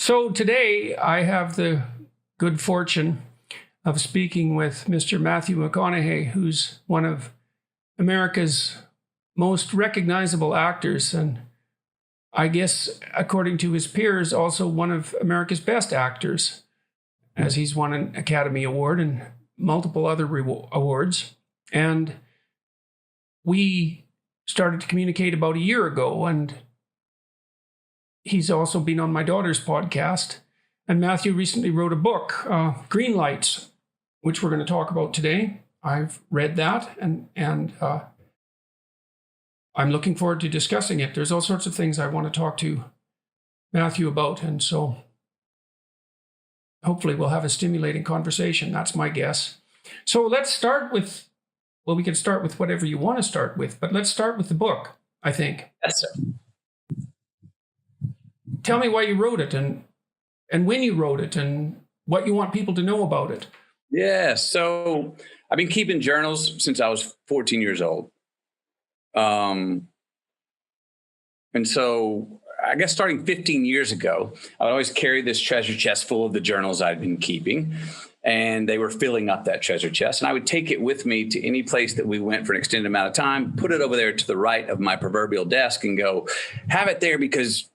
So today I have the good fortune of speaking with Mr. Matthew McConaughey, who's one of America's most recognizable actors, and I guess, according to his peers, also one of America's best actors, as he's won an Academy Award and multiple other awards. And we started to communicate about a year ago, and he's also been on my daughter's podcast. And Matthew recently wrote a book, Greenlights, which we're going to talk about today. I've read that, and I'm looking forward to discussing it. There's all sorts of things I want to talk to Matthew about, and so hopefully we'll have a stimulating conversation. That's my guess. So let's start with, well, we can start with whatever you want to start with, but let's start with the book, I think. Yes, sir. Tell me why you wrote it and when you wrote it and what you want people to know about it. Yeah, so I've been keeping journals since I was 14 years old. And so I guess starting 15 years ago, I would always carry this treasure chest full of the journals I'd been keeping, and they were filling up that treasure chest. And I would take it with me to any place that we went for an extended amount of time, put it over there to the right of my proverbial desk and go, have it there, because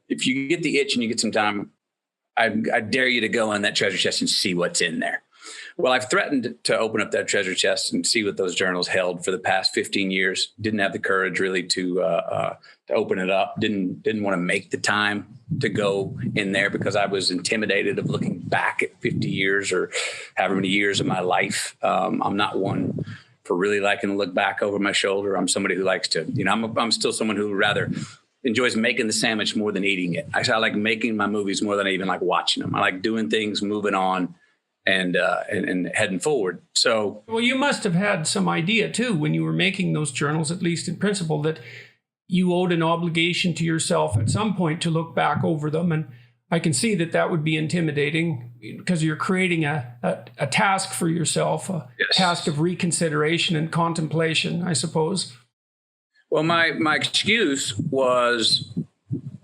if you get the itch and you get some time, I dare you to go on that treasure chest and see what's in there. Well, I've threatened to open up that treasure chest and see what those journals held for the past 15 years. Didn't have the courage really to open it up. Didn't want to make the time to go in there because I was intimidated of looking back at 50 years or however many years of my life. I'm not one for really liking to look back over my shoulder. I'm somebody who likes to, I'm still someone who rather enjoys making the sandwich more than eating it. I like making my movies more than I even like watching them. I like doing things, moving on, and heading forward. So, well, you must have had some idea too when you were making those journals, at least in principle, that you owed an obligation to yourself at some point to look back over them. And I can see that would be intimidating because you're creating a task for yourself, a task of reconsideration and contemplation, I suppose. Well, my excuse was,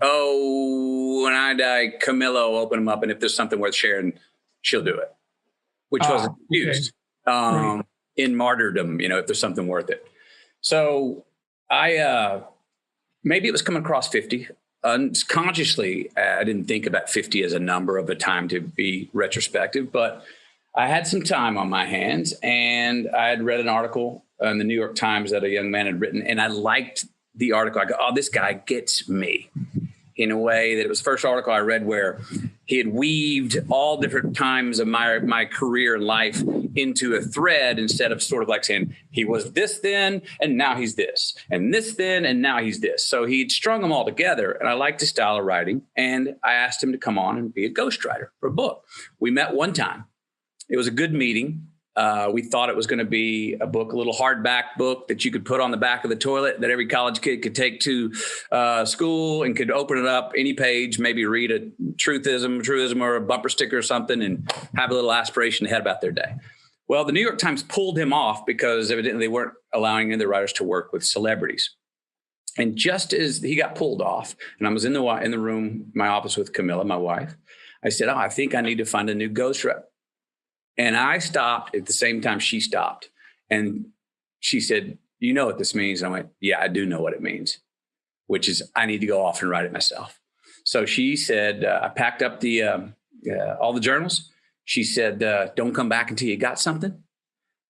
when I die, Camilla will open them up, and if there's something worth sharing, she'll do it, which wasn't used in martyrdom, if there's something worth it. So I maybe it was coming across 50. Unconsciously, I didn't think about 50 as a number of a time to be retrospective, but I had some time on my hands, and I had read an article in the New York Times that a young man had written, and I liked the article. I go, oh, this guy gets me, in a way that it was the first article I read where he had weaved all different times of my career and life into a thread, instead of sort of like saying he was this then and now he's this, and this then and now he's this. So he'd strung them all together, and I liked his style of writing, and I asked him to come on and be a ghostwriter for a book. We met one time. It was a good meeting. We thought it was going to be a book, a little hardback book that you could put on the back of the toilet that every college kid could take to school and could open it up any page, maybe read a truthism or a bumper sticker or something, and have a little aspiration ahead about their day. Well, the New York Times pulled him off because evidently they weren't allowing any of the writers to work with celebrities. And just as he got pulled off, and I was in the room, my office with Camilla, my wife, I said, I think I need to find a new ghostwriter. And I stopped at the same time she stopped. And she said, you know what this means? And I went, yeah, I do know what it means, which is I need to go off and write it myself. So she said, I packed up all the journals. She said, don't come back until you got something.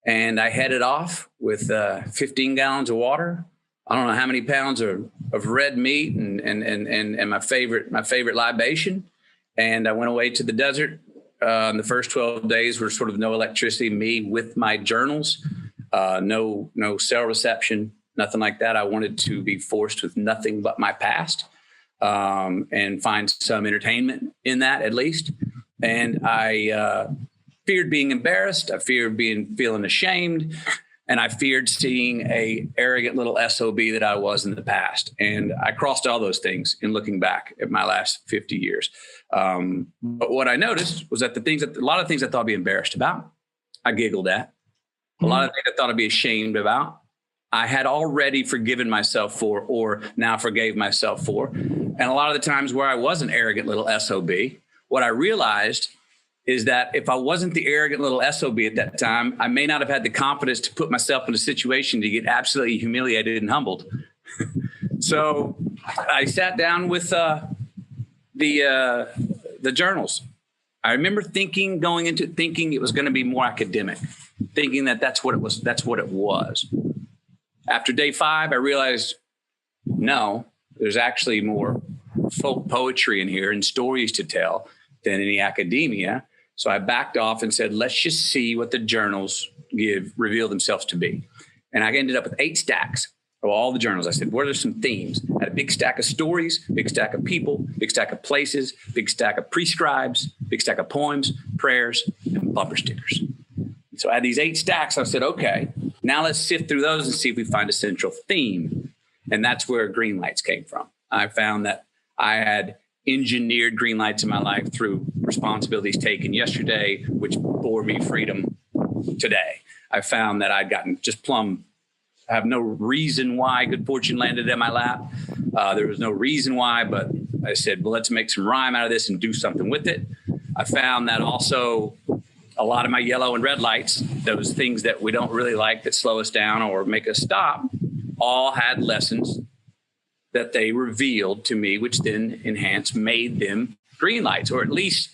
And I headed off with 15 gallons of water. I don't know how many pounds of red meat and my favorite libation. And I went away to the desert. The first 12 days were sort of no electricity, me with my journals, no cell reception, nothing like that. I wanted to be forced with nothing but my past, and find some entertainment in that at least. And I feared being embarrassed. I feared feeling ashamed. And I feared seeing a arrogant little SOB that I was in the past. And I crossed all those things in looking back at my last 50 years. But what I noticed was that a lot of things I thought I'd be embarrassed about, I giggled at. A lot of things I thought I'd be ashamed about, I had already forgiven myself for, or now forgave myself for. And a lot of the times where I was an arrogant little SOB, what I realized is that if I wasn't the arrogant little SOB at that time, I may not have had the confidence to put myself in a situation to get absolutely humiliated and humbled. So I sat down with the journals. I remember going into thinking it was going to be more academic, thinking that that's what it was. That's what it was. After day 5, I realized, no, there's actually more folk poetry in here and stories to tell than any academia. So I backed off and said, let's just see what the journals reveal themselves to be. And I ended up with 8 stacks of all the journals. I said, what are some themes? I had a big stack of stories, big stack of people, big stack of places, big stack of prescribes, big stack of poems, prayers, and bumper stickers. So I had these 8 stacks. I said, okay, now let's sift through those and see if we find a central theme. And that's where Greenlights came from. I found that I had engineered Greenlights in my life through responsibilities taken yesterday, which bore me freedom today. I found that I'd gotten just I have no reason why good fortune landed in my lap. There was no reason why, but I said, well, let's make some rhyme out of this and do something with it. I found that also a lot of my yellow and red lights, those things that we don't really like that slow us down or make us stop, all had lessons that they revealed to me, which then made them green lights, or at least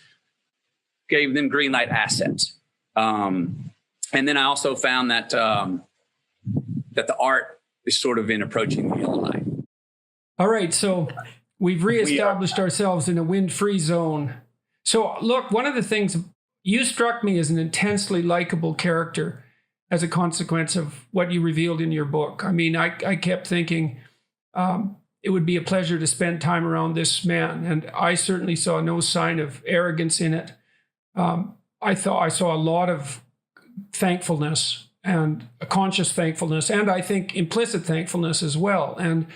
gave them green light assets. And then I also found that that the art is sort of in approaching the yellow light. All right, so we've reestablished ourselves in a wind-free zone. So look, one of the things, you struck me as an intensely likable character as a consequence of what you revealed in your book. I mean, I kept thinking it would be a pleasure to spend time around this man, and I certainly saw no sign of arrogance in it. I thought I saw a lot of thankfulness, and a conscious thankfulness, and I think implicit thankfulness as well, and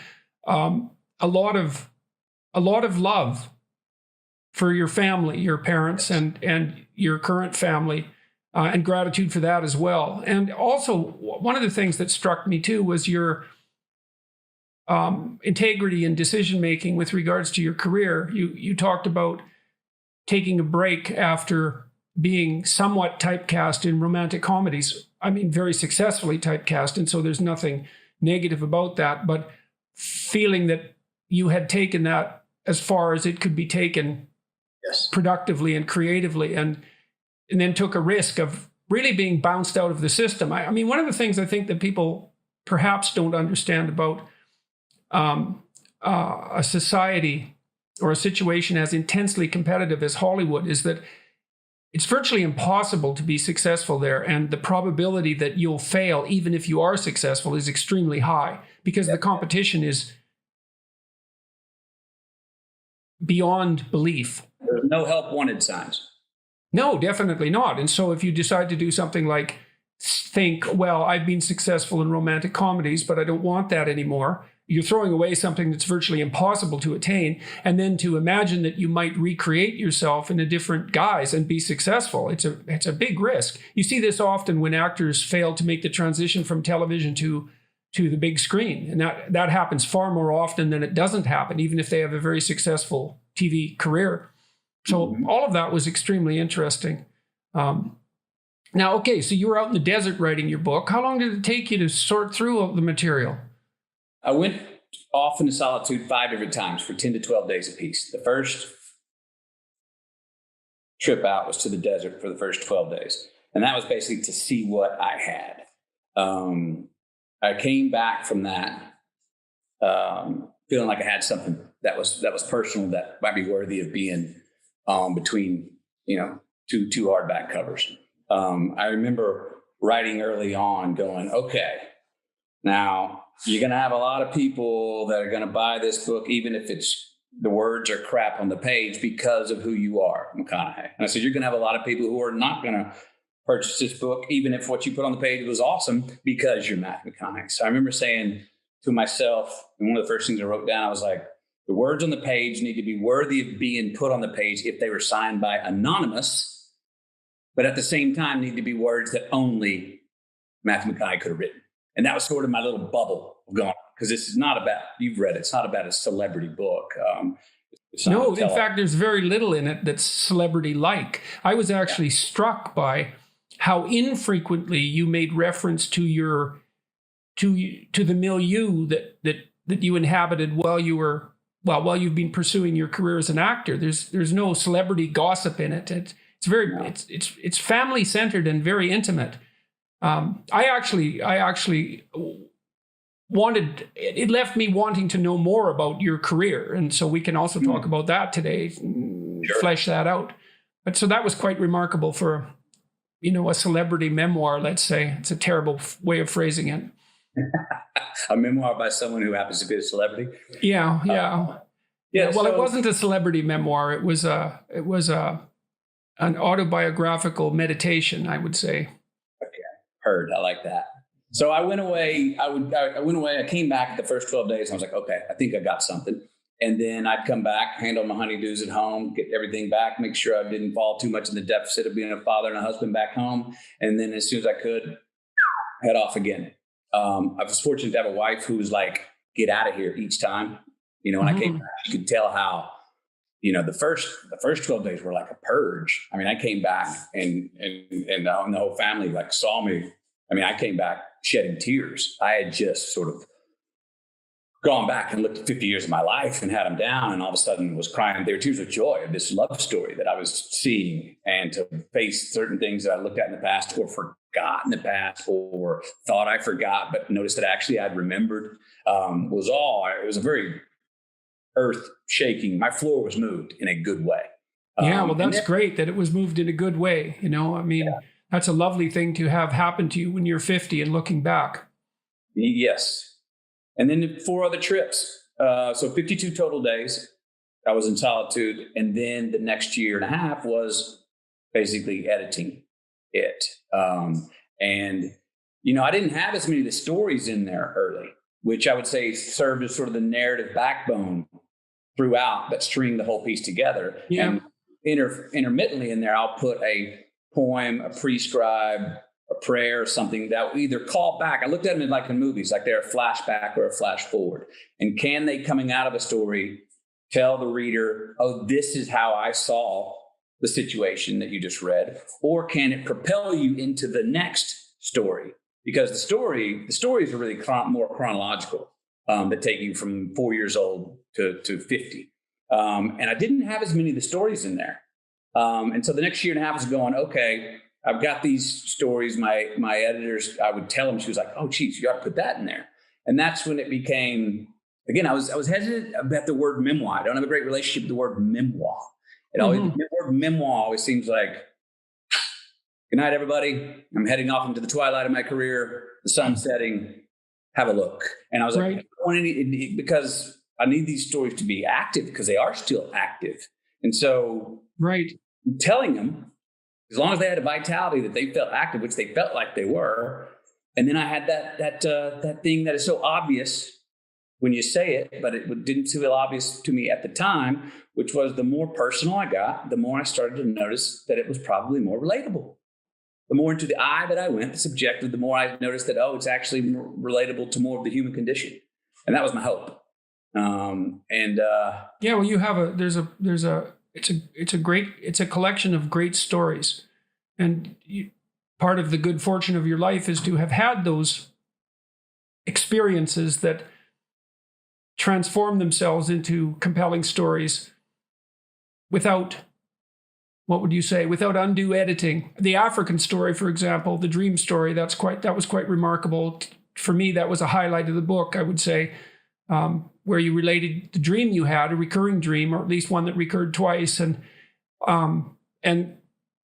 a lot of love for your family, your parents, and your current family, and gratitude for that as well. And also, one of the things that struck me too was your integrity in decision making with regards to your career. You talked about taking a break after being somewhat typecast in romantic comedies. I mean, very successfully typecast, and so there's nothing negative about that, but feeling that you had taken that as far as it could be taken, yes, productively and creatively, and then took a risk of really being bounced out of the system. I mean, one of the things I think that people perhaps don't understand about a society or a situation as intensely competitive as Hollywood is that it's virtually impossible to be successful there. And the probability that you'll fail, even if you are successful, is extremely high because the competition is beyond belief. There's no help wanted signs. No, definitely not. And so if you decide to do something like think, well, I've been successful in romantic comedies, but I don't want that anymore, you're throwing away something that's virtually impossible to attain. And then to imagine that you might recreate yourself in a different guise and be successful, it's a big risk. You see this often when actors fail to make the transition from television to the big screen. And that happens far more often than it doesn't happen, even if they have a very successful TV career. So all of that was extremely interesting. Now, okay, so you were out in the desert writing your book. How long did it take you to sort through all the material? I went off into solitude 5 different times for 10 to 12 days apiece. The first trip out was to the desert for the first 12 days. And that was basically to see what I had. I came back from that feeling like I had something that was personal, that might be worthy of being between, two hardback covers. I remember writing early on going, okay, now you're going to have a lot of people that are going to buy this book, even if the words are crap on the page, because of who you are, McConaughey. And I said, you're going to have a lot of people who are not going to purchase this book, even if what you put on the page was awesome, because you're Matthew McConaughey. So I remember saying to myself, and one of the first things I wrote down, I was like, the words on the page need to be worthy of being put on the page if they were signed by anonymous, but at the same time need to be words that only Matthew McConaughey could have written. And that was sort of my little bubble of going, because this is not about, you've read it, it's not about a celebrity book. No, in fact, there's very little in it that's celebrity-like. I was actually struck by how infrequently you made reference to the milieu that you inhabited while you've been pursuing your career as an actor. There's no celebrity gossip in it. It's family centered and very intimate. I actually wanted, it left me wanting to know more about your career, and so we can also talk about that today, flesh that out. But so that was quite remarkable for a celebrity memoir. Let's say it's a terrible way of phrasing it. A memoir by someone who happens to be a celebrity. Yeah. Well, it wasn't a celebrity memoir. It was an autobiographical meditation, I would say. Okay, heard. I like that. So I went away. I came back the first 12 days. And I was like, okay, I think I got something. And then I'd come back, handle my honeydews at home, get everything back, make sure I didn't fall too much in the deficit of being a father and a husband back home. And then as soon as I could, head off again. I was fortunate to have a wife who was like, get out of here each time. When I came back, you could tell how, the first 12 days were like a purge. I mean, I came back and the whole family like saw me. I mean, I came back shedding tears. I had just sort of gone back and looked at 50 years of my life and had them down, and all of a sudden was crying. They were tears of joy of this love story that I was seeing, and to face certain things that I looked at in the past or forgot in the past or thought I forgot, but noticed that actually I'd remembered. It was a very earth shaking. My floor was moved in a good way. That's great that it was moved in a good way. That's a lovely thing to have happen to you when you're 50 and looking back. Yes. And then 4 other trips. So 52 total days. I was in solitude. And then the next year and a half was basically editing it. I didn't have as many of the stories in there early, which I would say served as sort of the narrative backbone throughout that stringed the whole piece together. Yeah. And intermittently in there, I'll put a poem, a prescribe, a prayer, or something that will either call back. I looked at them like in movies, like they're a flashback or a flash forward. And can they, coming out of a story, tell the reader, oh, this is how I saw the situation that you just read? Or can it propel you into the next story? Because the stories are really more chronological, that take you from 4 years old to 50. And I didn't have as many of the stories in there. And so the next year and a half was going, okay, I've got these stories. My editors, I would tell them, she was like, oh, geez, you got to put that in there. And that's when it became, again, I was hesitant about the word memoir. I don't have a great relationship with the word memoir. The word memoir always seems like, good night, everybody. I'm heading off into the twilight of my career. The sun's setting. Have a look. And I was like, I don't want any, because I need these stories to be active because they are still active. And so telling them, as long as they had a vitality that they felt active, which they felt like they were. And then I had that thing that is so obvious when you say it, but it didn't feel obvious to me at the time, which was the more personal I got, the more I started to notice that it was probably more relatable. The more into the I that I went, the subjective, the more I noticed that, it's actually more relatable to more of the human condition. And that was my hope. You have it's a collection of great stories. And part of the good fortune of your life is to have had those experiences that transform themselves into compelling stories without, without undue editing. The African story, for example, the dream story, that was quite remarkable. For me, that was a highlight of the book, I would say, where you related the dream you had, a recurring dream, or at least one that recurred twice, and on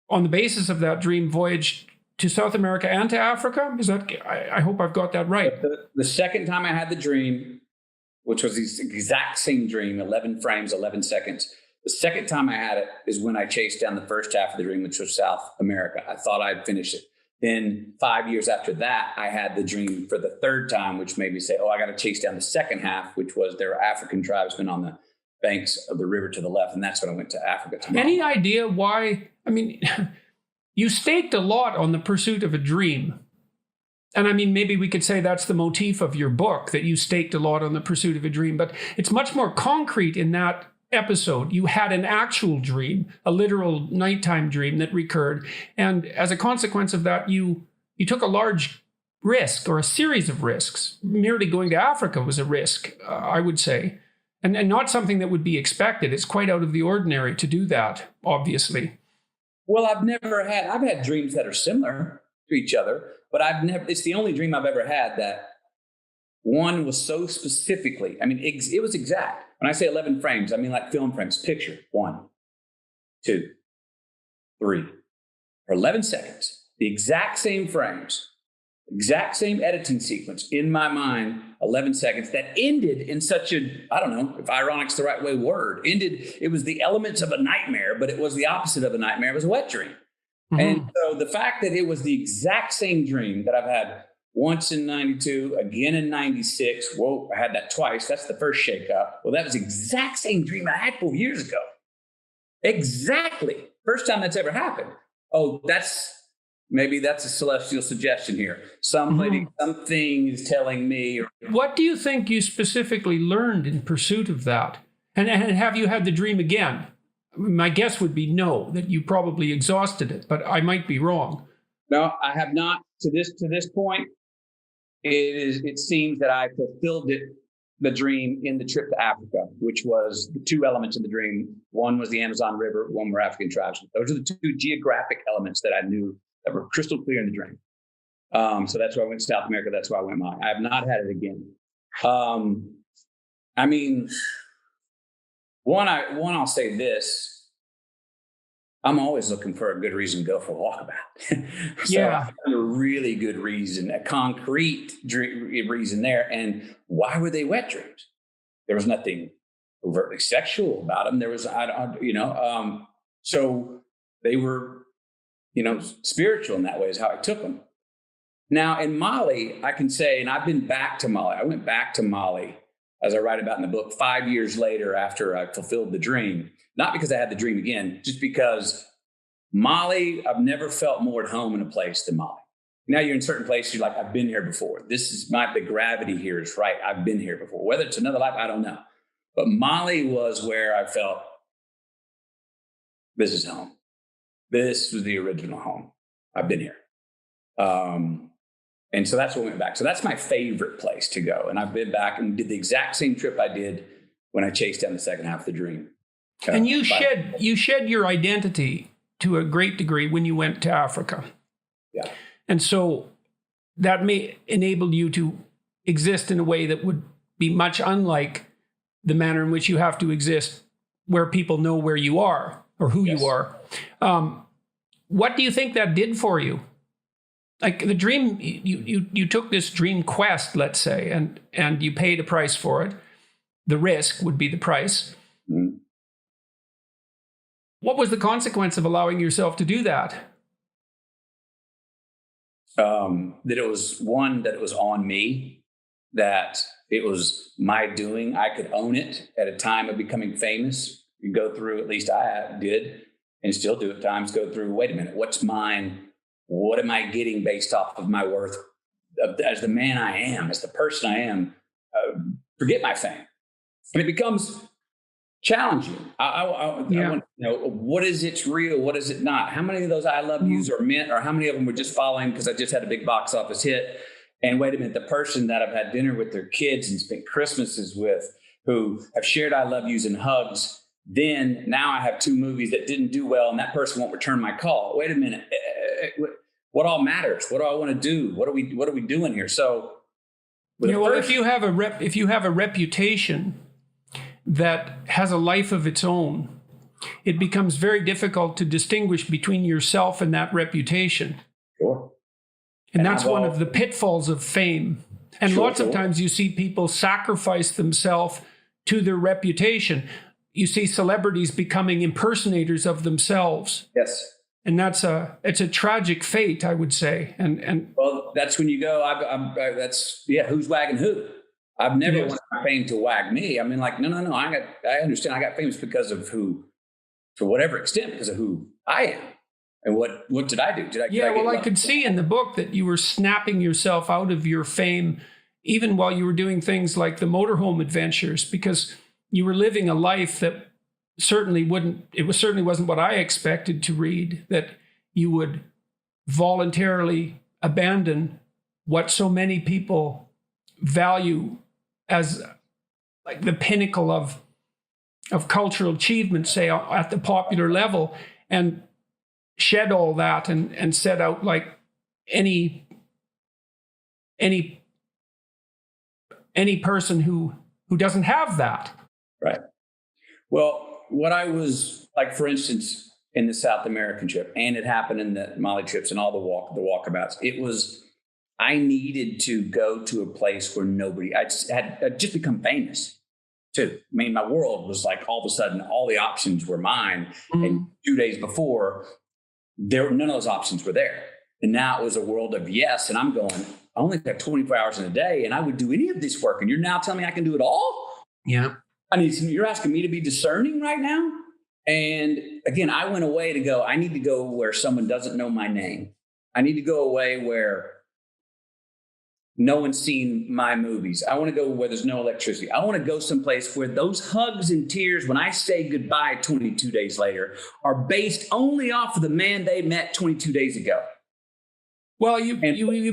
the basis of that dream, voyaged to South America and to Africa. Is that? I hope I've got that right. The second time I had the dream, which was the exact same dream, 11 frames, 11 seconds. The second time I had it is when I chased down the first half of the dream, which was South America. I thought I'd finished it. Then 5 years after that, I had the dream for the third time, which made me say, I got to chase down the second half, which was there were African tribesmen on the banks of the river to the left. And that's when I went to Africa. Any idea why? I mean, you staked a lot on the pursuit of a dream. And I mean, maybe we could say that's the motif of your book, that you staked a lot on the pursuit of a dream. But it's much more concrete in that episode. You had an actual dream, a literal nighttime dream that recurred. And as a consequence of that, you took a large risk, or a series of risks. Merely going to Africa was a risk, I would say, and not something that would be expected. It's quite out of the ordinary to do that, obviously. Well, I've had dreams that are similar to each other, but it's the only dream I've ever had that one was so specifically, I mean, it was exact. When I say 11 frames, I mean like film frames, picture 1, 2, 3, for 11 seconds, the exact same frames, exact same editing sequence in my mind, 11 seconds, that ended in such I don't know if ironic's the right it was the elements of a nightmare, but it was the opposite of a nightmare. It was a wet dream. Mm-hmm. And so the fact that it was the exact same dream that I've had once in 92, again in 96. Whoa, I had that twice. That's the first shakeup. Well, that was the exact same dream I had 4 years ago. Exactly. First time that's ever happened. Oh, maybe that's a celestial suggestion here. Something is telling me. What do you think you specifically learned in pursuit of that? And have you had the dream again? My guess would be no, that you probably exhausted it, but I might be wrong. No, I have not. To this point, it seems that I fulfilled the dream in the trip to Africa, which was the two elements of the dream. One was the Amazon River, one were African tribes. Those are the two geographic elements that I knew that were crystal clear in the dream. So that's why I went to South America. That's why I went Mali. I have not had it again. I mean, I'll say this. I'm always looking for a good reason to go for a walkabout. I found a really good reason, a concrete reason there. And why were they wet dreams? There was nothing overtly sexual about them. There was, so they were, spiritual in that way is how I took them. Now in Mali, I can say, and I've been back to Mali. I went back to Mali, as I write about in the book, 5 years later after I fulfilled the dream. Not because I had the dream again, just because Mali, I've never felt more at home in a place than Mali. Now you're in certain places, you're like, I've been here before. The gravity here is right. I've been here before. Whether it's another life, I don't know. But Mali was where I felt, this is home. This was the original home. I've been here. And so that's what went back. So that's my favorite place to go. And I've been back and did the exact same trip I did when I chased down the second half of the dream. And you shed your identity to a great degree when you went to Africa. Yeah. And so that may enable you to exist in a way that would be much unlike the manner in which you have to exist where people know where you are or who you are. What do you think that did for you? Like the dream, you took this dream quest, let's say, and you paid a price for it. The risk would be the price. Mm-hmm. What was the consequence of allowing yourself to do that? That it was on me, that it was my doing. I could own it at a time of becoming famous. You go through, at least I did, and still do at times, go through, wait a minute, what's mine? What am I getting based off of my worth as the man I am, as the person I am? Forget my fame. And it becomes challenging. I want to know, what is it's real? What is it not? How many of those I love yous are meant, or how many of them were just following because I just had a big box office hit? And wait a minute, the person that I've had dinner with their kids and spent Christmases with, who have shared I love yous and hugs, then now I have 2 movies that didn't do well and that person won't return my call. Wait a minute. What all matters? What do I want to do? What are we doing here? So, if you have a reputation that has a life of its own, it becomes very difficult to distinguish between yourself and that reputation. Sure. And that's one of the pitfalls of fame. And lots of times you see people sacrifice themselves to their reputation. You see celebrities becoming impersonators of themselves. Yes. And it's a tragic fate, I would say. And well, that's when you go, who's wagging who? I've never wanted my fame to wag me. I mean, like, no. I understand I got famous because of who, to whatever extent, because of who I am. And what did I do? I could see in the book that you were snapping yourself out of your fame, even while you were doing things like the motorhome adventures, because you were living a life that certainly wasn't what I expected to read, that you would voluntarily abandon what so many people value as like the pinnacle of cultural achievement, say at the popular level, and shed all that and set out like any person who doesn't have that. Right. Well, what I was like, for instance, in the South American trip, and it happened in the Mali trips and all the walkabouts, I needed to go to a place where I'd just become famous too. I mean, my world was like, all of a sudden, all the options were mine. And 2 days before, none of those options were there. And now it was a world of yes. And I'm going, I only have 24 hours in a day, and I would do any of this work. And you're now telling me I can do it all? Yeah. You're asking me to be discerning right now? And again, I went away to go, I need to go where someone doesn't know my name. I need to go away where no one's seen my movies. I want to go where there's no electricity. I want to go someplace where those hugs and tears when I say goodbye 22 days later are based only off of the man they met 22 days ago. Well, you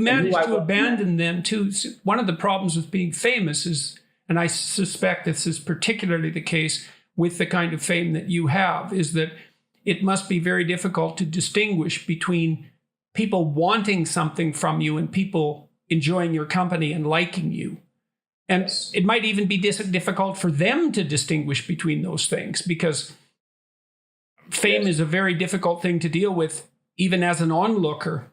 managed to abandon them too. One of the problems with being famous is, and I suspect this is particularly the case with the kind of fame that you have, is that it must be very difficult to distinguish between people wanting something from you and people enjoying your company and liking you. And it might even be difficult for them to distinguish between those things, because fame is a very difficult thing to deal with, even as an onlooker,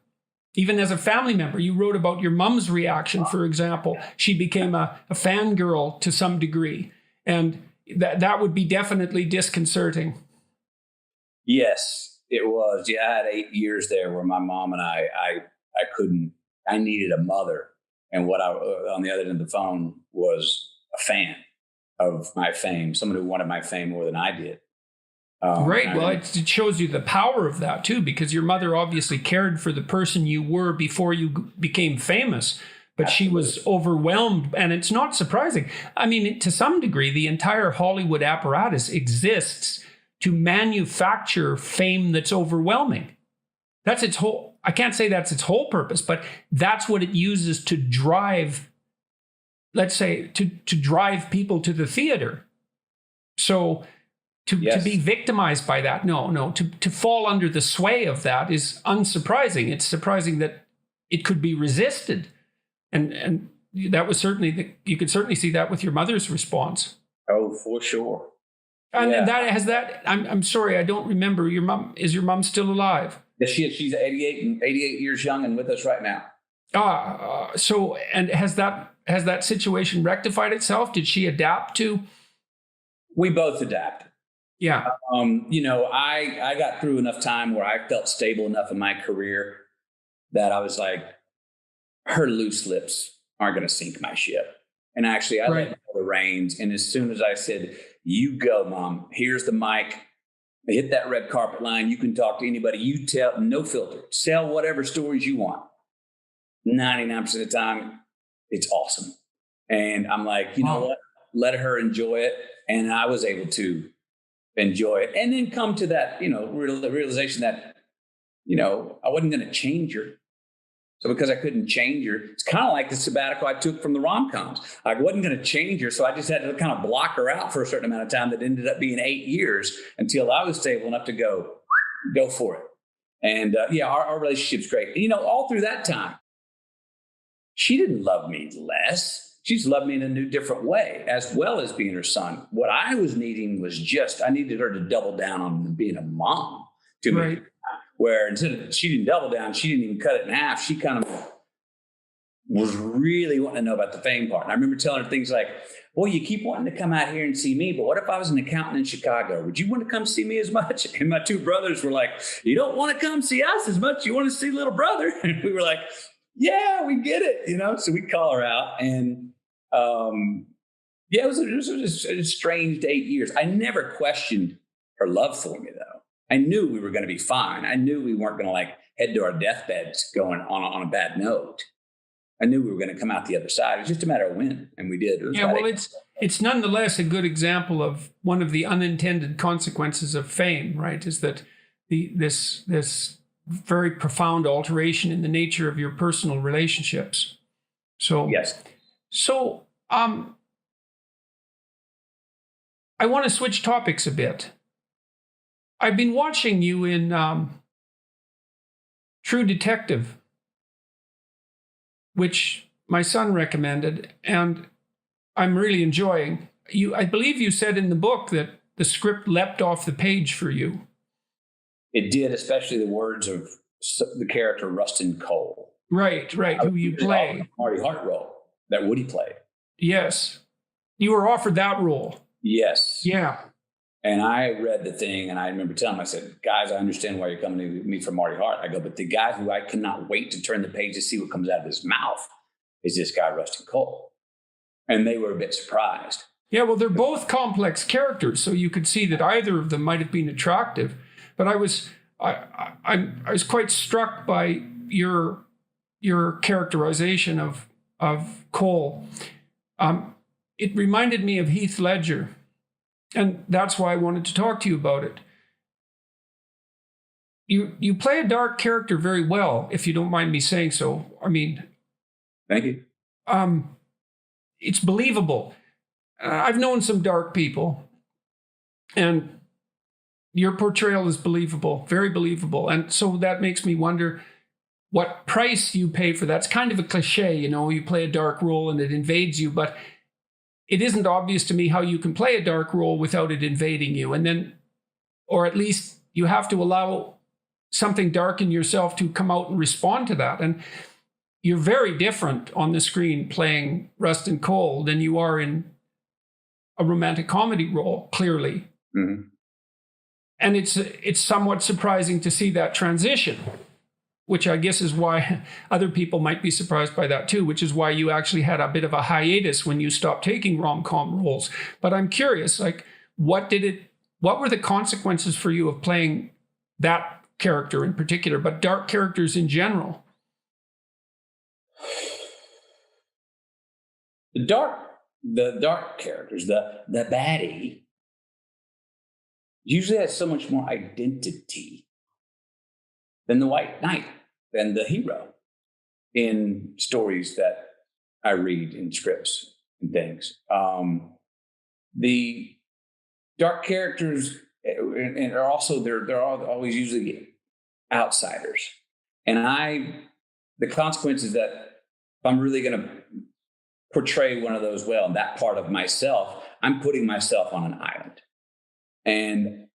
even as a family member. You wrote about your mom's reaction, for example. She became a fangirl to some degree, and that would be definitely disconcerting. Yes, it was. Yeah, I had 8 years there where my mom and I needed a mother. And what on the other end of the phone was a fan of my fame, someone who wanted my fame more than I did. Right. Well, it shows you the power of that too, because your mother obviously cared for the person you were before you became famous, but Absolutely. She was overwhelmed. And it's not surprising. I mean, to some degree, the entire Hollywood apparatus exists to manufacture fame that's overwhelming. That's its whole, I can't say that's its whole purpose, but that's what it uses to drive, let's say, to drive people to the theater. So to be victimized by that, to fall under the sway of that is unsurprising. It's surprising that it could be resisted. And that was certainly, you could certainly see that with your mother's response. Oh, for sure. And I'm sorry, I don't remember. Is your mom still alive? Yes, she is. She's 88 years young and with us right now. So, and has that situation rectified itself? Did she adapt to? We both adapted. Yeah. I got through enough time where I felt stable enough in my career that I was like, her loose lips aren't going to sink my ship. And actually, I let go the reins. And as soon as I said, "You go, Mom, here's the mic. Hit that red carpet line. You can talk to anybody. You tell, no filter. Sell whatever stories you want." 99% of the time, it's awesome. And I'm like, you know what? Let her enjoy it. And I was able to enjoy it. And then come to that, realization that, I wasn't going to change her. So because I couldn't change her, it's kind of like the sabbatical I took from the rom-coms. I wasn't going to change her, so I just had to kind of block her out for a certain amount of time that ended up being 8 years until I was stable enough to go for it. And our relationship's great. And, all through that time, she didn't love me less. She's loved me in a new, different way, as well as being her son. What I was needing was I needed her to double down on being a mom to me. Where instead of, she didn't double down, she didn't even cut it in half. She kind of was really wanting to know about the fame part. And I remember telling her things like, "Well, you keep wanting to come out here and see me, but what if I was an accountant in Chicago? Would you want to come see me as much?" And my two brothers were like, "You don't want to come see us as much. You want to see little brother." And we were like, "Yeah, we get it." So we call her out. And it was a strange 8 years. I never questioned her love for me, though. I knew we were going to be fine. I knew we weren't going to head to our deathbeds going on a bad note. I knew we were going to come out the other side. It was just a matter of when, and we did. it's nonetheless a good example of one of the unintended consequences of fame, right? Is that this very profound alteration in the nature of your personal relationships. So Yes. So I want to switch topics a bit. I've been watching you in True Detective, which my son recommended, and I'm really enjoying. I believe you said in the book that the script leapt off the page for you. It did, especially the words of the character Rustin Cole. Right, who you play. Marty Hart role that Woody played. Yes. You were offered that role. Yes. Yeah. And I read the thing, and I remember telling him, I said, guys, I understand why you're coming to me for Marty Hart. I go, but the guy who I cannot wait to turn the page to see what comes out of his mouth is this guy, Rustin Cole. And they were a bit surprised. Yeah, well, they're both complex characters, so you could see that either of them might have been attractive. But I was quite struck by your characterization of Cole. It reminded me of Heath Ledger, and that's why I wanted to talk to you about it. You play a dark character very well, if you don't mind me saying so. I mean, thank you. It's believable. I've known some dark people, and your portrayal is believable, very believable. And so that makes me wonder what price you pay for that. It's kind of a cliche, you play a dark role and it invades you, but it isn't obvious to me how you can play a dark role without it invading you. And then, or at least you have to allow something dark in yourself to come out and respond to that. And you're very different on the screen playing Rustin Cole than you are in a romantic comedy role, clearly. Mm-hmm. And it's somewhat surprising to see that transition, which I guess is why other people might be surprised by that too, which is why you actually had a bit of a hiatus when you stopped taking rom-com roles. But I'm curious, like, what were the consequences for you of playing that character in particular, but dark characters in general? The dark characters, the baddie, usually has so much more identity than the white knight, than the hero in stories that I read in scripts and things. The dark characters and are also they're always usually outsiders, and the consequence is that if I'm really going to portray one of those well, and that part of myself, I'm putting myself on an island, and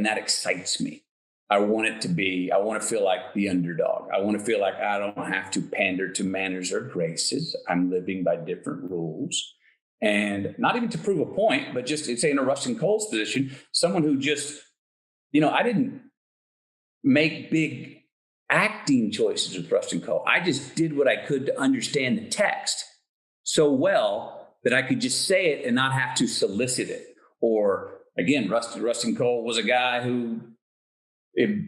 that excites me. I want to feel like the underdog. I want to feel like I don't have to pander to manners or graces. I'm living by different rules, and not even to prove a point, but just say in a Rustin Cole's position, someone who just, I didn't make big acting choices with Rustin Cole. I just did what I could to understand the text so well that I could just say it and not have to solicit it. Or again, Rustin Cole was a guy who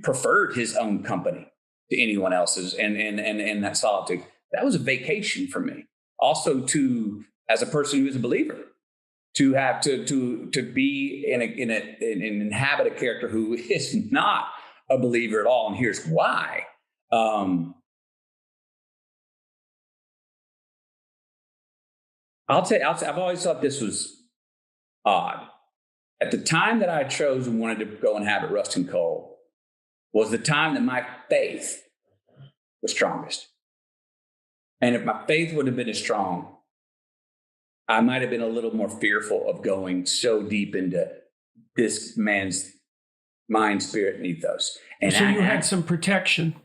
preferred his own company to anyone else's, and that solitude. That was a vacation for me. Also, as a person who is a believer, to have to be inhabit a character who is not a believer at all, and here's why. I've always thought this was odd. At the time that I chose and wanted to go inhabit Rustin Cole was the time that my faith was strongest. And if my faith would have been as strong, I might have been a little more fearful of going so deep into this man's mind, spirit, and ethos. And so you had some protection.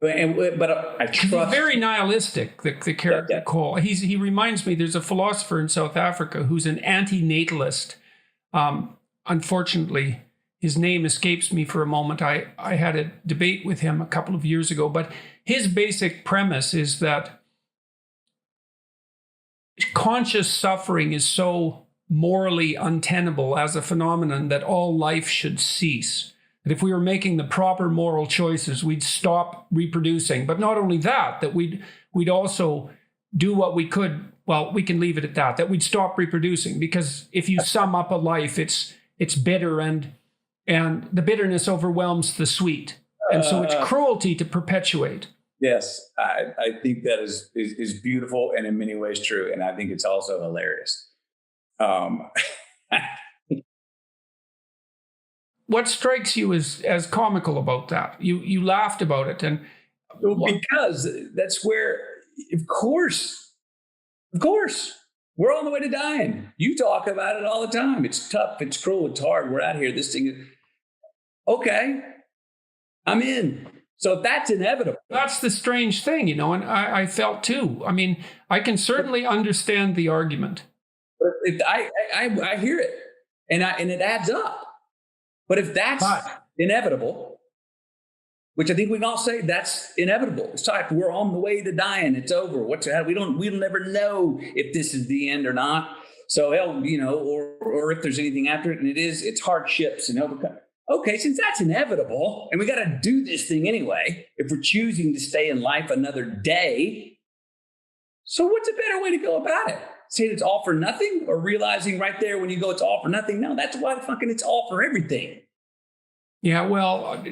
But I trust. He's very nihilistic, the character Cole. He reminds me, there's a philosopher in South Africa who's an anti-natalist. Unfortunately, his name escapes me for a moment. I had a debate with him a couple of years ago, but his basic premise is that conscious suffering is so morally untenable as a phenomenon that all life should cease. That if we were making the proper moral choices, we'd stop reproducing. But not only that, that we'd also do what we could well, we can leave it at that, that we'd stop reproducing, because if you sum up a life, it's bitter, and the bitterness overwhelms the sweet. And so it's cruelty to perpetuate. Yes, I think that is beautiful and in many ways true. And I think it's also hilarious. What strikes you as comical about that? You laughed about it, and because that's where, of course, we're on the way to dying. You talk about it all the time. It's tough. It's cruel. It's hard. We're out here. This thing is okay. I'm in. So if that's inevitable. That's the strange thing, and I felt too. I mean, I can certainly understand the argument. But I hear it, and it adds up. But if that's inevitable, which I think we can all say that's inevitable. It's like we're on the way to dying. It's over. We'll never know if this is the end or not. So or if there's anything after it, and it's hardships and overcome. Okay, since that's inevitable, and we got to do this thing anyway, if we're choosing to stay in life another day, so what's a better way to go about it? Saying it's all for nothing, or realizing right there when you go, it's all for nothing? No, that's why it's all for everything. Yeah, well,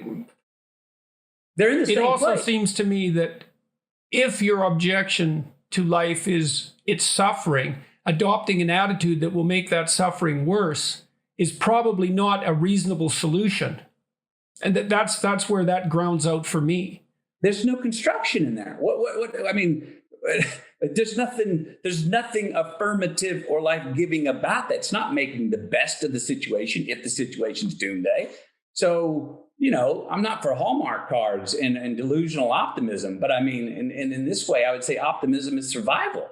they're in the same it also place. Seems to me that if your objection to life is its suffering, adopting an attitude that will make that suffering worse is probably not a reasonable solution. And that's where that grounds out for me. There's no construction in there. What I mean, there's nothing affirmative or life-giving about that. It's not making the best of the situation if the situation's doomsday. So, I'm not for Hallmark cards and delusional optimism, but I mean, in this way, I would say optimism is survival.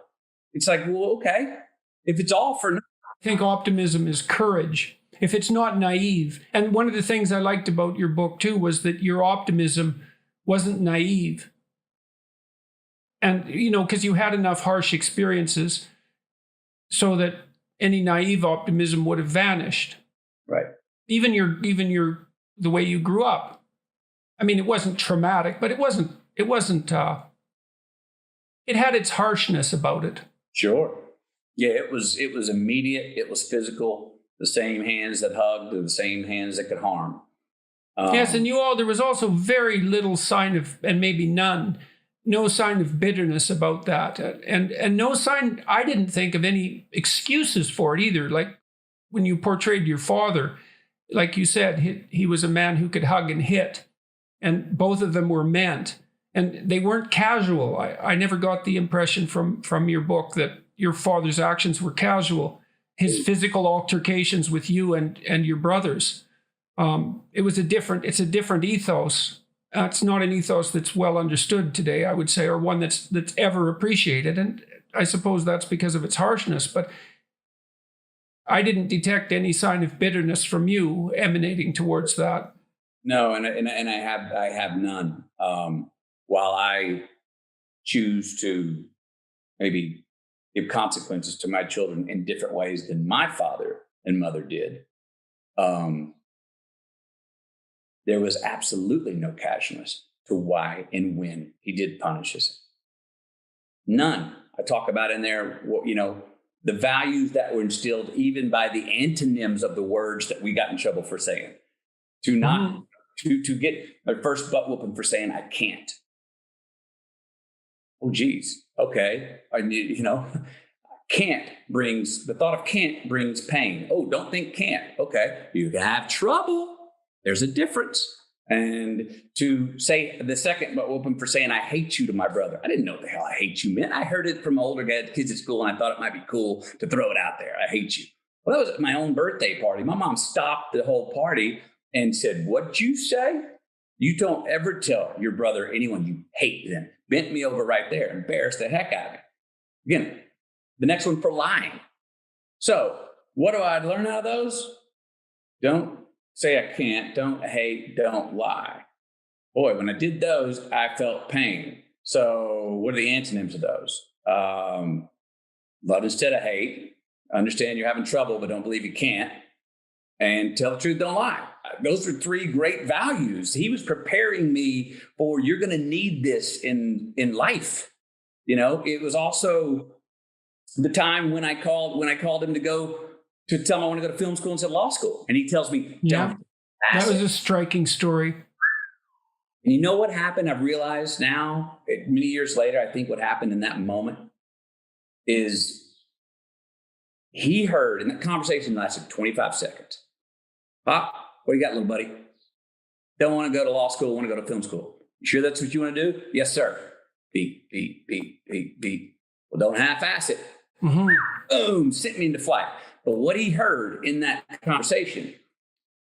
It's like, well, okay, if it's all for nothing. I think optimism is courage. If it's not naive. And one of the things I liked about your book too was that your optimism wasn't naive. And, because you had enough harsh experiences so that any naive optimism would have vanished. Right. Even the way you grew up. I mean, it wasn't traumatic, but it had its harshness about it. Sure. Yeah, it was immediate. It was physical. The same hands that hugged are the same hands that could harm. Yes, and there was also very little sign of, and maybe no sign of bitterness about that. And no sign, I didn't think of any excuses for it either. Like when you portrayed your father, like you said, he was a man who could hug and hit, and both of them were meant. And they weren't casual. I never got the impression from your book that your father's actions were casual. His physical altercations with you and your brothers. It's a different ethos. It's not an ethos that's well understood today, I would say, or one that's ever appreciated. And I suppose that's because of its harshness. But I didn't detect any sign of bitterness from you emanating towards that. No, and I have none. While I choose to maybe give consequences to my children in different ways than my father and mother did, there was absolutely no casualness to why and when he did punish us. None. I talk about in there, the values that were instilled even by the antonyms of the words that we got in trouble for saying. To get my first butt whooping for saying I can't. Oh, geez. Okay. The thought of can't brings pain. Oh, don't think can't. Okay. You can have trouble. There's a difference. And to say the second butt whooping for saying I hate you to my brother. I didn't know what the hell I hate you meant. I heard it from older kids at school, and I thought it might be cool to throw it out there. I hate you. Well, that was at my own birthday party. My mom stopped the whole party and said, "What'd you say? You don't ever tell your brother or anyone you hate them." Bent me over right there, embarrassed the heck out of me. Again, the next one for lying. So what do I learn out of those? Don't say I can't, don't hate, don't lie. Boy, when I did those, I felt pain. So what are the antonyms of those? Love instead of hate. Understand you're having trouble, but don't believe you can't. And tell the truth, don't lie. Those are three great values. He was preparing me for, you're going to need this in life. It was also the time when I called him to tell him I want to go to film school instead of law school. And he tells me, yeah, that was a striking story. And you know what happened? I've realized now, many years later, I think what happened in that moment is he heard, and that conversation lasted 25 seconds. Pop, what do you got, little buddy? Don't want to go to law school, want to go to film school. You sure that's what you want to do? Yes, sir. Beep, beep, beep, beep, beep. Well, don't half-ass it. Mm-hmm. Boom, sent me into flight. But what he heard in that conversation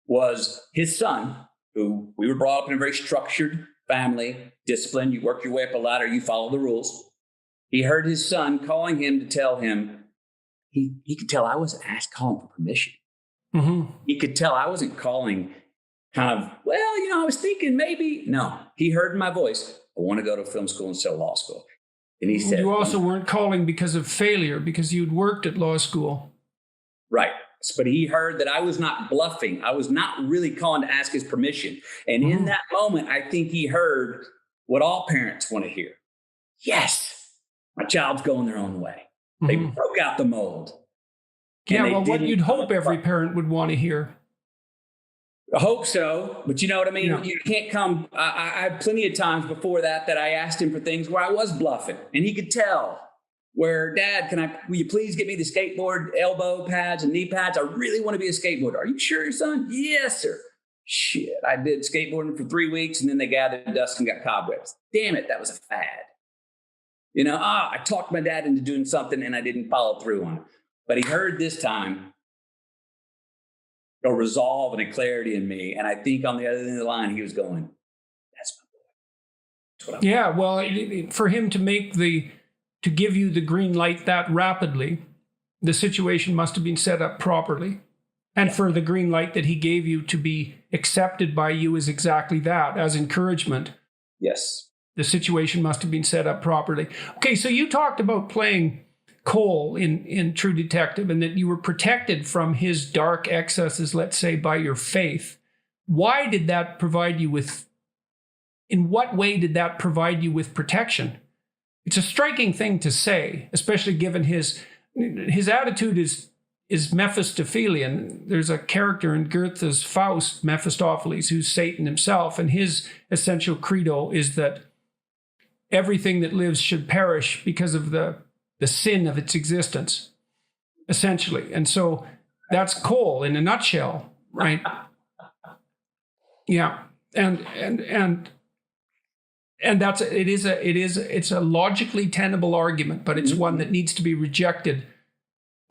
was his son, who we were brought up in a very structured family, disciplined. You work your way up a ladder, you follow the rules. He heard his son calling him to tell him, he could tell I wasn't calling for permission. Mm-hmm. He could tell I wasn't calling kind of, well, I was thinking maybe. No, he heard my voice. I want to go to film school instead of law school. And he said, you also weren't calling because of failure, because you'd worked at law school. Right. But he heard that I was not bluffing. I was not really calling to ask his permission. And in that moment, I think he heard what all parents want to hear. Yes, my child's going their own way. They broke out the mold. Yeah, well, what you'd hope every parent would want to hear. I hope so, but you know what I mean? Yeah. You can't come. I had plenty of times before that I asked him for things where I was bluffing, and he could tell. Where, Dad, will you please get me the skateboard elbow pads and knee pads? I really want to be a skateboarder. Are you sure, son? Yes, sir. Shit, I did skateboarding for 3 weeks, and then they gathered dust and got cobwebs. Damn it, that was a fad. I talked my dad into doing something, and I didn't follow through on it. But he heard this time a resolve and a clarity in me, and I think on the other end of the line, he was going, that's my boy. That's what I'm doing. Well, for him to give you the green light that rapidly, the situation must have been set up properly. And for the green light that he gave you to be accepted by you as exactly that, as encouragement. Yes. The situation must have been set up properly. Okay, so you talked about playing Cole in True Detective and that you were protected from his dark excesses, let's say, by your faith. Why did that provide you with, in what way did that provide you with protection? It's a striking thing to say, especially given his attitude is Mephistophelian. There's a character in Goethe's Faust, Mephistopheles, who's Satan himself, and his essential credo is that everything that lives should perish because of the sin of its existence, essentially. And so that's Cole in a nutshell, right? Yeah, and it's a logically tenable argument, but it's one that needs to be rejected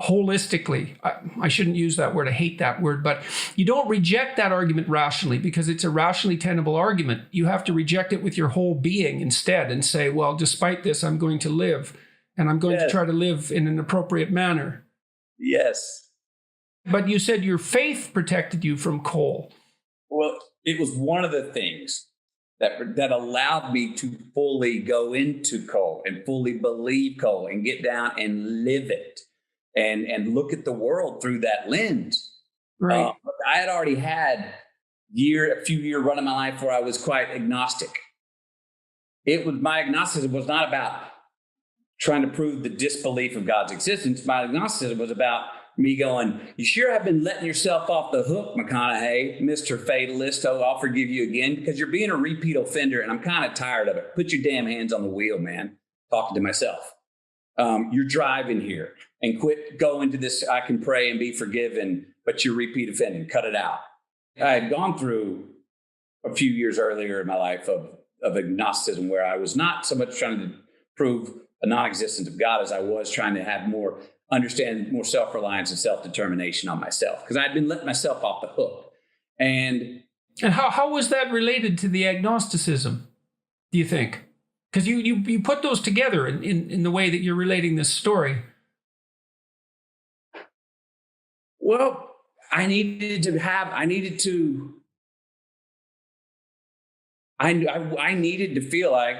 holistically. I shouldn't use that word. I hate that word, but you don't reject that argument rationally because it's a rationally tenable argument. You have to reject it with your whole being instead and say, well, despite this, I'm going to live and I'm going to try to live in an appropriate manner. Yes. But you said your faith protected you from Cole. Well, it was one of the things that allowed me to fully go into Cole and fully believe Cole and get down and live it and look at the world through that lens. Right. I had already had a few year run of my life where I was quite agnostic. My agnosticism was not about trying to prove the disbelief of God's existence. My agnosticism was about me going, you sure have been letting yourself off the hook, McConaughey, Mr. Fatalist. Oh, I'll forgive you again because you're being a repeat offender and I'm kind of tired of it. Put your damn hands on the wheel, man. Talking to myself. You're driving here and quit going to this, I can pray and be forgiven, but you're repeat offending. Cut it out. I had gone through a few years earlier in my life of agnosticism where I was not so much trying to prove a non-existence of God as I was trying to have more self-reliance and self-determination on myself because I'd been letting myself off the hook. And how was that related to the agnosticism, do you think? Because you put those together in the way that you're relating this story. Well, I needed to feel like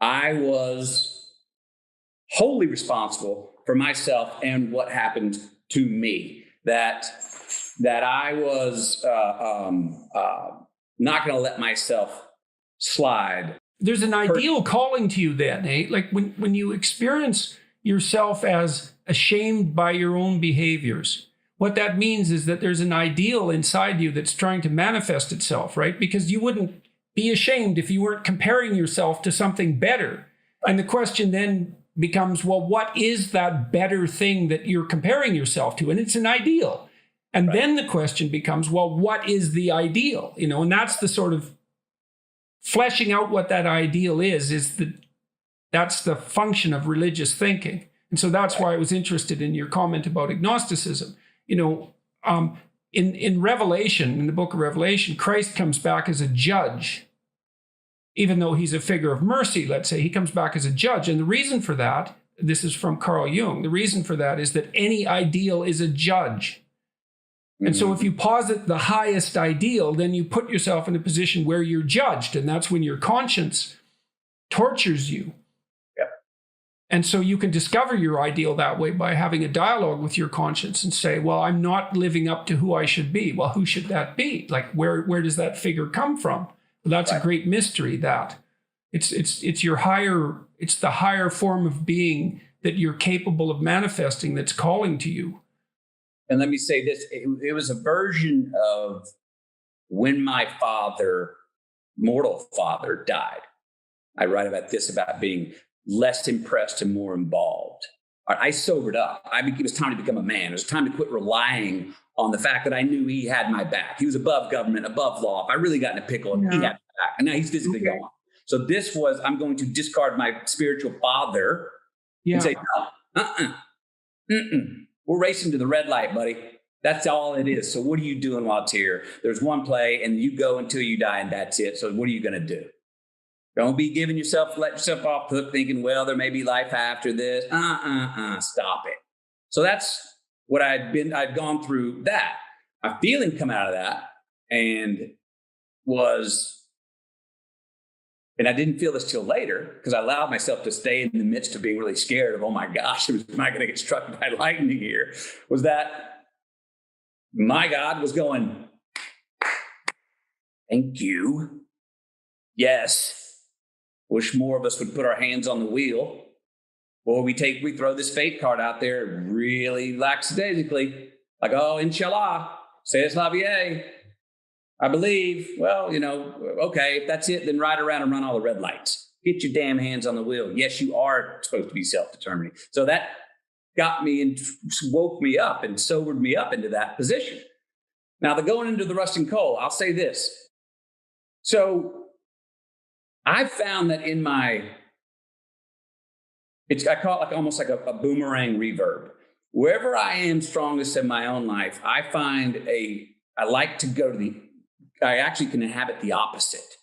I was wholly responsible for myself and what happened to me. That I was not going to let myself slide. There's an ideal calling to you then, eh? Like when you experience yourself as ashamed by your own behaviors. What that means is that there's an ideal inside you that's trying to manifest itself, right? Because you wouldn't be ashamed if you weren't comparing yourself to something better. And the question then becomes, well, what is that better thing that you're comparing yourself to? And it's an ideal. And then the question becomes, well, what is the ideal? And that's the sort of fleshing out what that ideal is that's the function of religious thinking. And so that's why I was interested in your comment about agnosticism. In Revelation, in the book of Revelation, Christ comes back as a judge. Even though he's a figure of mercy, let's say, he comes back as a judge. And the reason for that, this is from Carl Jung, the reason for that is that any ideal is a judge. And so if you posit the highest ideal, then you put yourself in a position where you're judged. And that's when your conscience tortures you. And so you can discover your ideal that way by having a dialogue with your conscience and say, well, I'm not living up to who I should be. Well, who should that be? Like, where does that figure come from? Well, that's a great mystery, that it's the higher form of being that you're capable of manifesting that's calling to you. And let me say this, it was a version of when my mortal father died. I write about this, about being less impressed and more involved. I sobered up. It was time to become a man. It was time to quit relying on the fact that I knew he had my back. He was above government, above law. If I really got in a pickle, he had my back. And now he's physically gone. So this was, I'm going to discard my spiritual father and say, no, we're racing to the red light, buddy. That's all it is. So what are you doing while it's here? There's one play and you go until you die and that's it. So what are you going to do? Don't be let yourself off the hook thinking, well, there may be life after this. Stop it. So that's what I'd gone through that. My feeling come out of that and I didn't feel this till later because I allowed myself to stay in the midst of being really scared of, oh my gosh, am I going to get struck by lightning here? Was that my God was going, thank you. Yes. Wish more of us would put our hands on the wheel. Or we throw this fate card out there really lackadaisically, like, oh, inshallah, c'est la vie. I believe, well, okay, if that's it, then ride around and run all the red lights. Get your damn hands on the wheel. Yes, you are supposed to be self-determining. So that got me and woke me up and sobered me up into that position. Now, the going into the rusting coal, I'll say this. So I found that I call it like almost like a boomerang reverb. Wherever I am strongest in my own life, I like to go to I actually can inhabit the opposite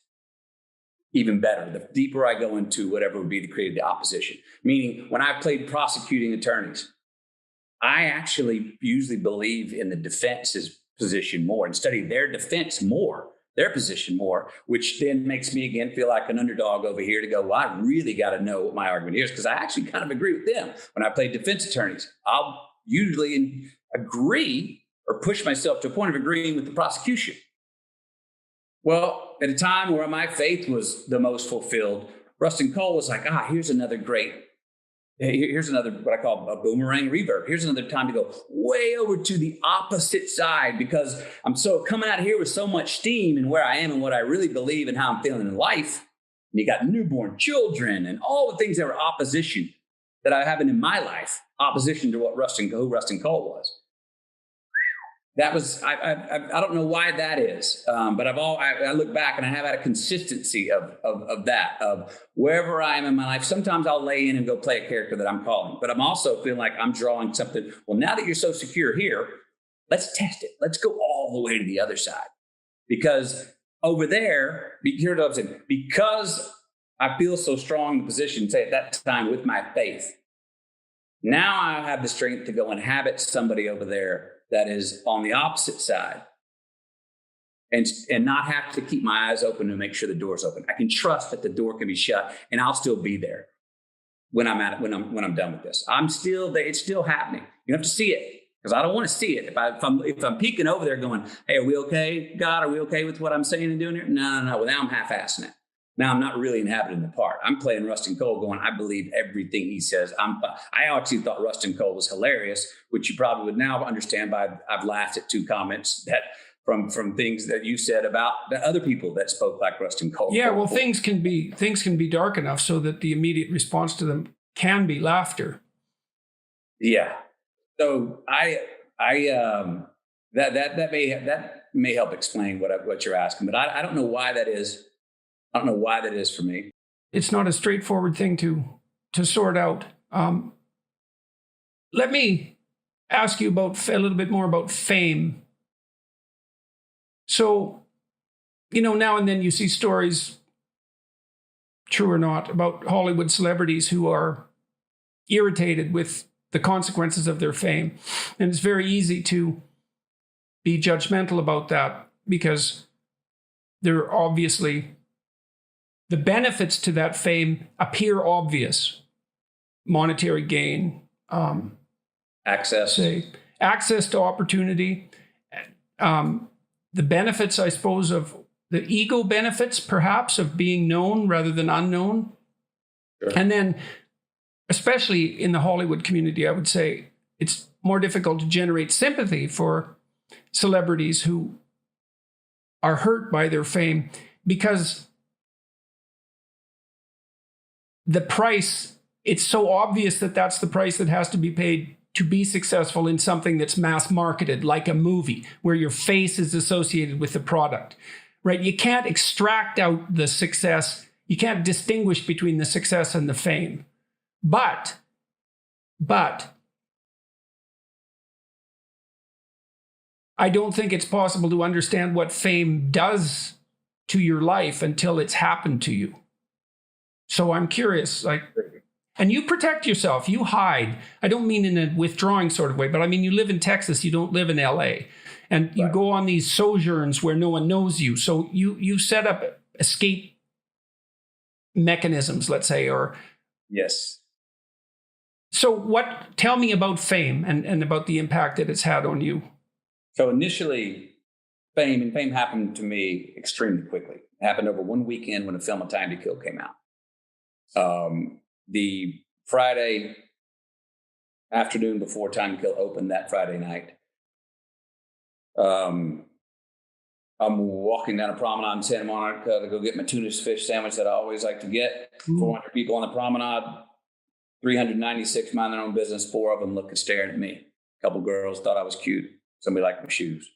even better. The deeper I go into whatever would be to create the opposition. Meaning when I've played prosecuting attorneys, I actually usually believe in the defense's position more and study their defense more, their position more, which then makes me again feel like an underdog over here to go, well, I really got to know what my argument is because I actually kind of agree with them. When I play defense attorneys, I'll usually agree or push myself to a point of agreeing with the prosecution. Well, at a time where my faith was the most fulfilled, Rustin Cole was like, here's another what I call a boomerang reverb. Here's another time to go way over to the opposite side because I'm so coming out here with so much steam and where I am and what I really believe and how I'm feeling in life. And you got newborn children and all the things that were opposition that I have in my life, opposition to who Rustin Cole was. That was, I don't know why that is, but I look back and I have had a consistency of that, of wherever I am in my life. Sometimes I'll lay in and go play a character that I'm calling, but I'm also feeling like I'm drawing something. Well, now that you're so secure here, let's test it. Let's go all the way to the other side. Because over there, here's what I'm saying, because I feel so strong in the position, say at that time with my faith, now I have the strength to go inhabit somebody over there that is on the opposite side and not have to keep my eyes open to make sure the door's open. I can trust that the door can be shut and I'll still be there when I'm done with this. I'm still there. It's still happening. You have to see it because I don't want to see it. If I'm peeking over there going, hey, are we okay? God, are we okay with what I'm saying and doing here? No. Well, now I'm half-assing it. Now, I'm not really inhabiting the part. I'm playing Rustin Cole going, I believe everything he says. I actually thought Rustin Cole was hilarious, which you probably would now understand by I've laughed at 2 comments that from things that you said about the other people that spoke like Rustin Cole. Yeah, well, things can be dark enough so that the immediate response to them can be laughter. Yeah. So that may help explain what you're asking, but I don't know why that is. I don't know why that is for me. It's not a straightforward thing to sort out. Let me ask you about a little bit more about fame. So, now and then you see stories, true or not, about Hollywood celebrities who are irritated with the consequences of their fame. And it's very easy to be judgmental about that because they're obviously, the benefits to that fame appear obvious. Monetary gain, access to opportunity, the benefits, I suppose, of the ego benefits, perhaps, of being known rather than unknown. Sure. And then, especially in the Hollywood community, I would say it's more difficult to generate sympathy for celebrities who are hurt by their fame because the price, it's so obvious that that's the price that has to be paid to be successful in something that's mass marketed, like a movie, where your face is associated with the product, right? You can't extract out the success. You can't distinguish between the success and the fame. But I don't think it's possible to understand what fame does to your life until it's happened to you. So I'm curious, and you protect yourself, you hide. I don't mean in a withdrawing sort of way, but I mean, you live in Texas, you don't live in LA. And you go on these sojourns where no one knows you. So you set up escape mechanisms, let's say, or... Yes. So tell me about fame and about the impact that it's had on you. So initially, fame happened to me extremely quickly. It happened over one weekend when the film A Time to Kill came out. The Friday afternoon before Time to Kill opened that Friday night, I'm walking down a promenade in Santa Monica to go get my tuna fish sandwich that I always like to get. 400 people on the promenade, 396 mind their own business. 4 of them looking, staring at me. A couple girls thought I was cute. Somebody liked my shoes.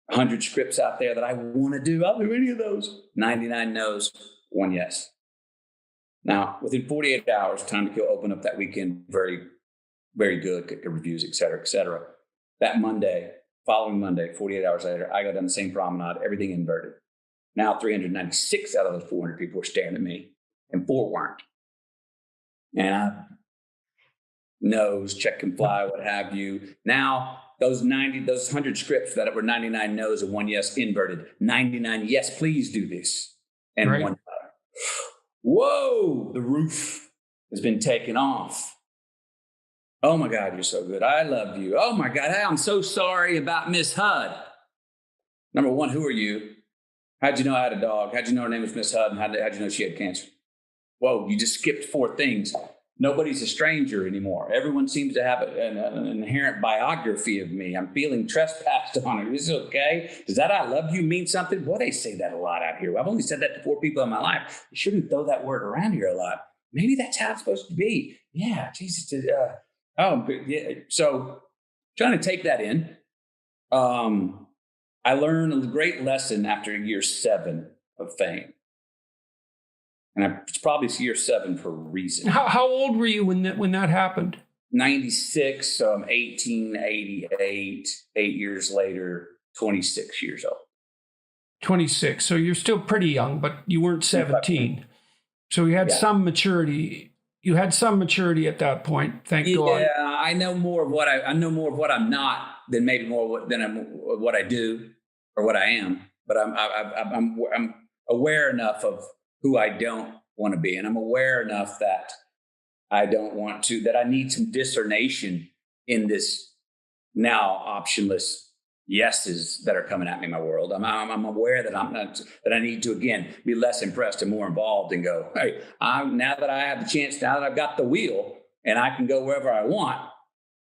100 scripts out there that I want to do. I'll do any of those. 99 no's, 1 yes. Now, within 48 hours, Time to Kill opened up that weekend. Very, very good. Good reviews, et cetera, et cetera. That following Monday, 48 hours later, I go down the same promenade, everything inverted. Now 396 out of those 400 people were staring at me, and 4 weren't. And no's, check and fly, what have you. Now, those 100 scripts that were 99 no's and 1 yes inverted. 99 yes, please do this. And 1 no. Whoa, the roof has been taken off. Oh my God, you're so good. I love you. Oh my God, I'm so sorry about Miss Hud. Number one, who are you? How'd you know I had a dog? How'd you know her name was Miss Hud? And how'd you know she had cancer? Whoa, you just skipped 4 things. Nobody's a stranger anymore. Everyone seems to have an inherent biography of me. I'm feeling trespassed on it. Is it okay? Does that I love you mean something? Boy, they say that a lot out here. I've only said that to 4 people in my life. You shouldn't throw that word around here a lot. Maybe that's how it's supposed to be. Yeah, Jesus. Yeah. So trying to take that in, I learned a great lesson after year 7 of fame. And it's probably year 7 for a reason. How old were you when that happened? 96, so I'm 1888, 8 years later, 26 years old. 26. So you're still pretty young, but you weren't 17. So you had some maturity. You had some maturity at that point, thank God. Yeah, I know more of what I'm not than maybe more than what I do or what I am. But I'm aware enough of who I don't want to be. And I'm aware enough that I need some discernation in this now optionless yeses that are coming at me in my world. I'm aware that that I need to, again, be less impressed and more involved and go, hey, now that I have the chance, now that I've got the wheel and I can go wherever I want,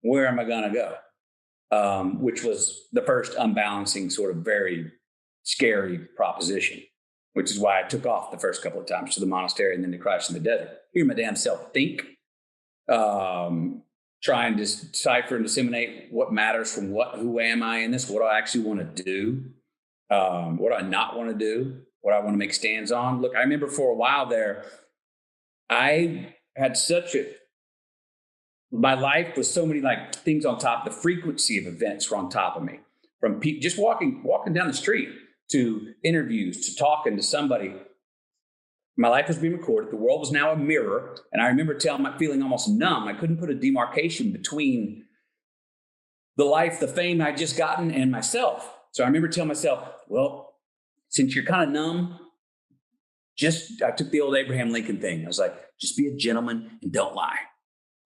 where am I going to go? Which was the first unbalancing sort of very scary proposition, which is why I took off the first couple of times to the monastery and then to Christ in the desert. Hear my damn self think, trying to decipher and disseminate what matters from who am I in this? What do I actually want to do? What do I not want to do? What do I want to make stands on? Look, I remember for a while there, I had my life was so many like things on top. The frequency of events were on top of me, from just walking down the street to interviews to talking to somebody. My life was being recorded. The world was now a mirror. And I remember feeling almost numb. I couldn't put a demarcation between the life, the fame I'd just gotten, and myself. So I remember telling myself, well, since you're kind of numb, I took the old Abraham Lincoln thing. I was like, just be a gentleman and don't lie.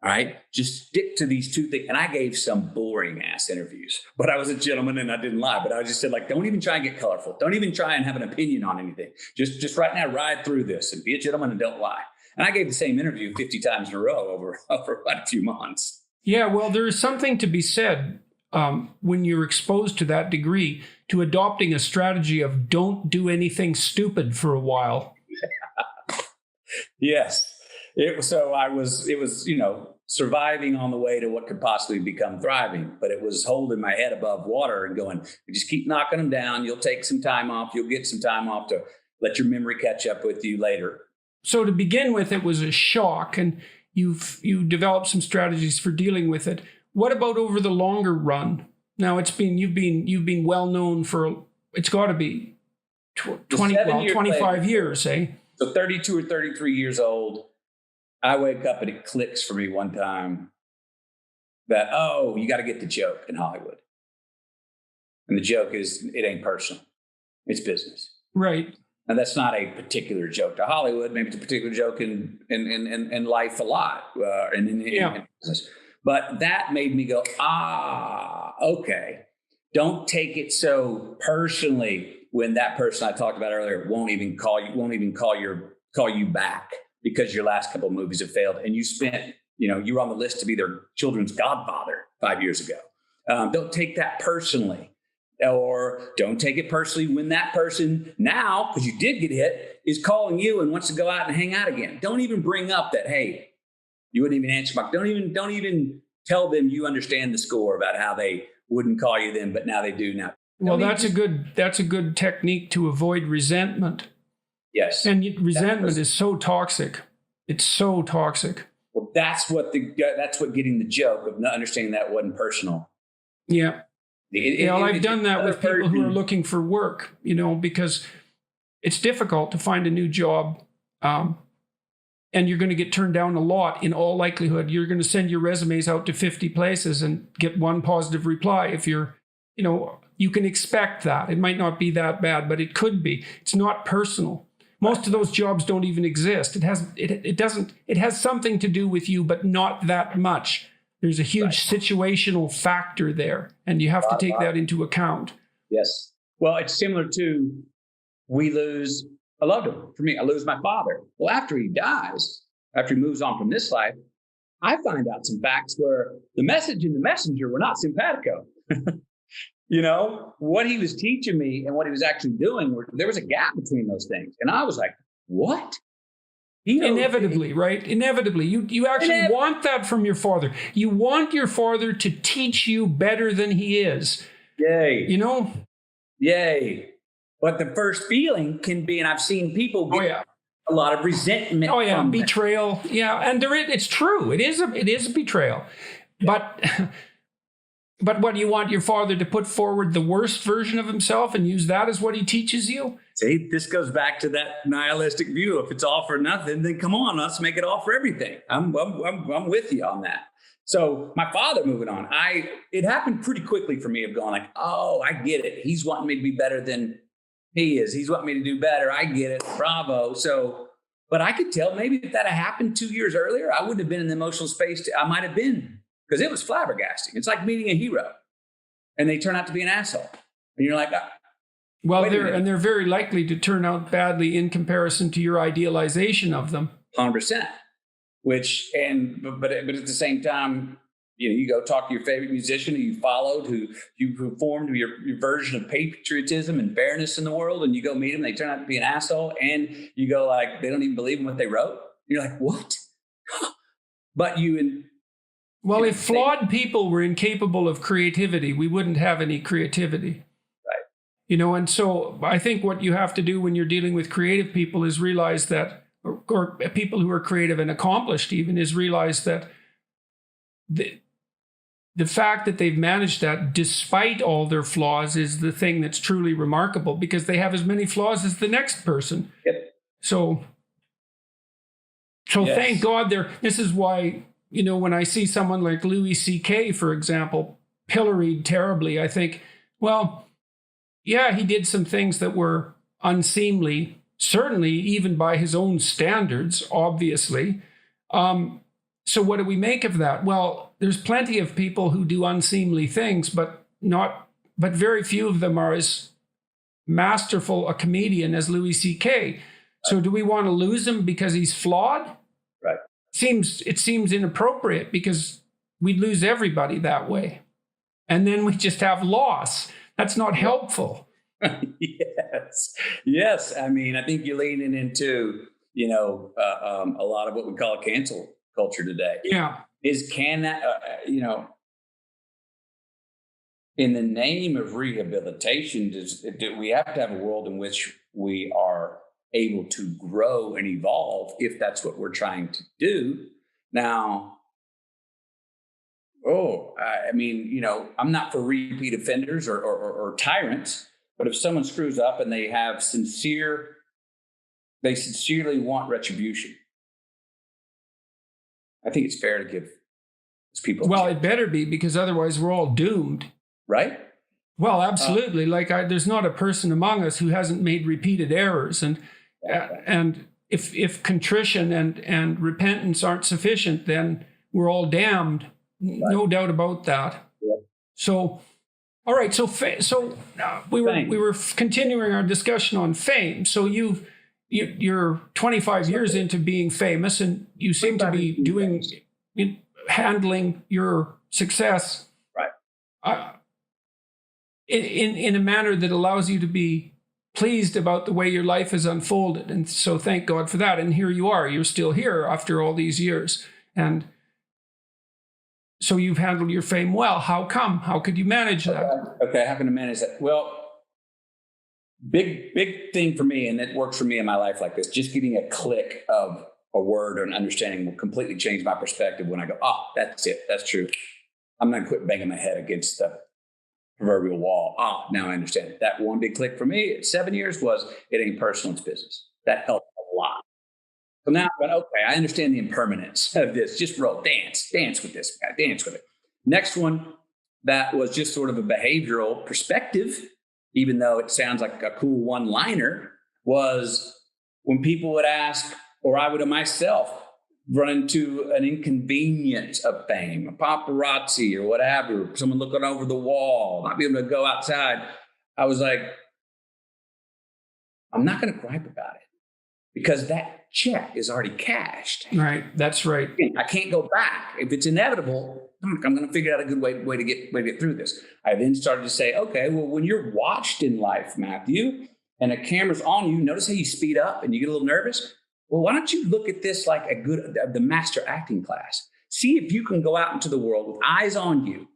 All right, just stick to these two things. And I gave some boring ass interviews, but I was a gentleman and I didn't lie. But I just said, like, don't even try and get colorful. Don't even try and have an opinion on anything. Just right now, ride through this and be a gentleman and don't lie. And I gave the same interview 50 times in a row over quite a few months. Yeah, well, there is something to be said when you're exposed to that degree to adopting a strategy of don't do anything stupid for a while. Yes. It was, surviving on the way to what could possibly become thriving, but it was holding my head above water and going, just keep knocking them down. You'll take some time off. You'll get some time off to let your memory catch up with you later. So to begin with, it was a shock, and you developed some strategies for dealing with it. What about over the longer run? Now you've been well known for, it's got to be 25 years, eh? So 32 or 33 years old. I wake up and it clicks for me one time that, you got to get the joke in Hollywood. And the joke is, it ain't personal. It's business. Right. And that's not a particular joke to Hollywood. Maybe it's a particular joke in life a lot, in business. But that made me go, okay. Don't take it so personally when that person I talked about earlier won't even call you back, because your last couple of movies have failed and you spent, you were on the list to be their children's godfather 5 years ago. Don't take that personally, or don't take it personally when that person now, because you did get hit, is calling you and wants to go out and hang out again. Don't even bring up that, hey, you wouldn't even answer back. Don't even tell them you understand the score about how they wouldn't call you then, but now they do now. Well, that's a good technique to avoid resentment. Yes. And resentment is so toxic. It's so toxic. Well, that's what getting the joke of not understanding that wasn't personal. Yeah. I've done that with people who are looking for work, because it's difficult to find a new job. And you're going to get turned down a lot in all likelihood. You're going to send your resumes out to 50 places and get one positive reply. If you're, you can expect that. It might not be that bad, but it could be. It's not personal. Most of those jobs don't even exist. It has something to do with you, but not that much. There's a huge situational factor there, and you have to take that into account. Yes. Well, it's similar to, we lose a loved one. For me, I lose my father. Well, after he dies, after he moves on from this life, I find out some facts where the message and the messenger were not simpatico. What he was teaching me and what he was actually doing, there was a gap between those things. And I was like, what? Inevitably, right? Inevitably. You actually want that from your father. You want your father to teach you better than he is. Yay. Yay. But the first feeling can be, and I've seen people get a lot of resentment. Oh, yeah. From betrayal. That. Yeah. And it's true. It is a betrayal. Yeah. But what, do you want your father to put forward the worst version of himself and use that as what he teaches you? See, this goes back to that nihilistic view. If it's all for nothing, then come on, let's make it all for everything. I'm with you on that. So my father moving on, it happened pretty quickly for me of going like, oh, I get it. He's wanting me to be better than he is. He's wanting me to do better. I get it. Bravo. So, but I could tell maybe if that had happened 2 years earlier, I wouldn't have been in the emotional space. I might have been. Because it was flabbergasting. It's like meeting a hero. and they turn out to be an asshole. And you're like, well, they're very likely to turn out badly in comparison to your idealization of them. 100%. But at the same time, you go talk to your favorite musician who you followed, who formed your version of patriotism and fairness in the world, and you go meet them, they turn out to be an asshole, and you go like, they don't even believe in what they wrote. You're like, what? But if flawed people were incapable of creativity, we wouldn't have any creativity. Right. And so I think what you have to do when you're dealing with creative people is realize that, or people who are creative and accomplished even, is realize that the fact that they've managed that despite all their flaws is the thing that's truly remarkable, because they have as many flaws as the next person. Yep. So yes. Thank God this is why, when I see someone like Louis C.K., for example, pilloried terribly, I think, well, yeah, he did some things that were unseemly, certainly even by his own standards, obviously. So what do we make of that? Well, there's plenty of people who do unseemly things, but very few of them are as masterful a comedian as Louis C.K. So do we want to lose him because he's flawed? Right. It seems inappropriate, because we'd lose everybody that way. And then we just have loss. That's not helpful. Yes. I mean, I think you're leaning into, a lot of what we call cancel culture today. Yeah. Can that, in the name of rehabilitation, do we have to have a world in which we are able to grow and evolve, if that's what we're trying to do? Now, I'm not for repeat offenders or tyrants, but if someone screws up and they sincerely want retribution, I think it's fair to give those people. Well, it better be, because otherwise we're all doomed. Right? Well, absolutely. There's not a person among us who hasn't made repeated errors, and if contrition and repentance aren't sufficient, then we're all damned. Right. No doubt about that. Yep. So, all right. So we were continuing our discussion on fame. So you're 25 years into being famous, and you seem to be handling your success, right, in a manner that allows you to be pleased about the way your life has unfolded. And so thank God for that. And here you are. You're still here after all these years. And so you've handled your fame well. How come? How could you manage that? Okay, how can I manage that? Well, big thing for me, and it works for me in my life like this, just getting a click of a word or an understanding will completely change my perspective when I go, that's it. That's true. I'm going to quit banging my head against the proverbial wall. Now I understand. That one big click for me at 7 years was, it ain't personal, it's business. That helped a lot. So now I'm going, okay, I understand the impermanence of this. Just roll, dance with this guy, dance with it. Next one, that was just sort of a behavioral perspective, even though it sounds like a cool one-liner, was when people would ask, or I would have myself run into an inconvenience of fame, a paparazzi or whatever, someone looking over the wall, not be able to go outside. I was like, I'm not going to gripe about it, because that check is already cashed. Right. That's right. I can't go back. If it's inevitable, I'm going to figure out a good way to get through this. I then started to say, okay, well, when you're watched in life, Matthew, and a camera's on you, notice how you speed up and you get a little nervous? Well, why don't you look at this like the master acting class? See if you can go out into the world with eyes on you,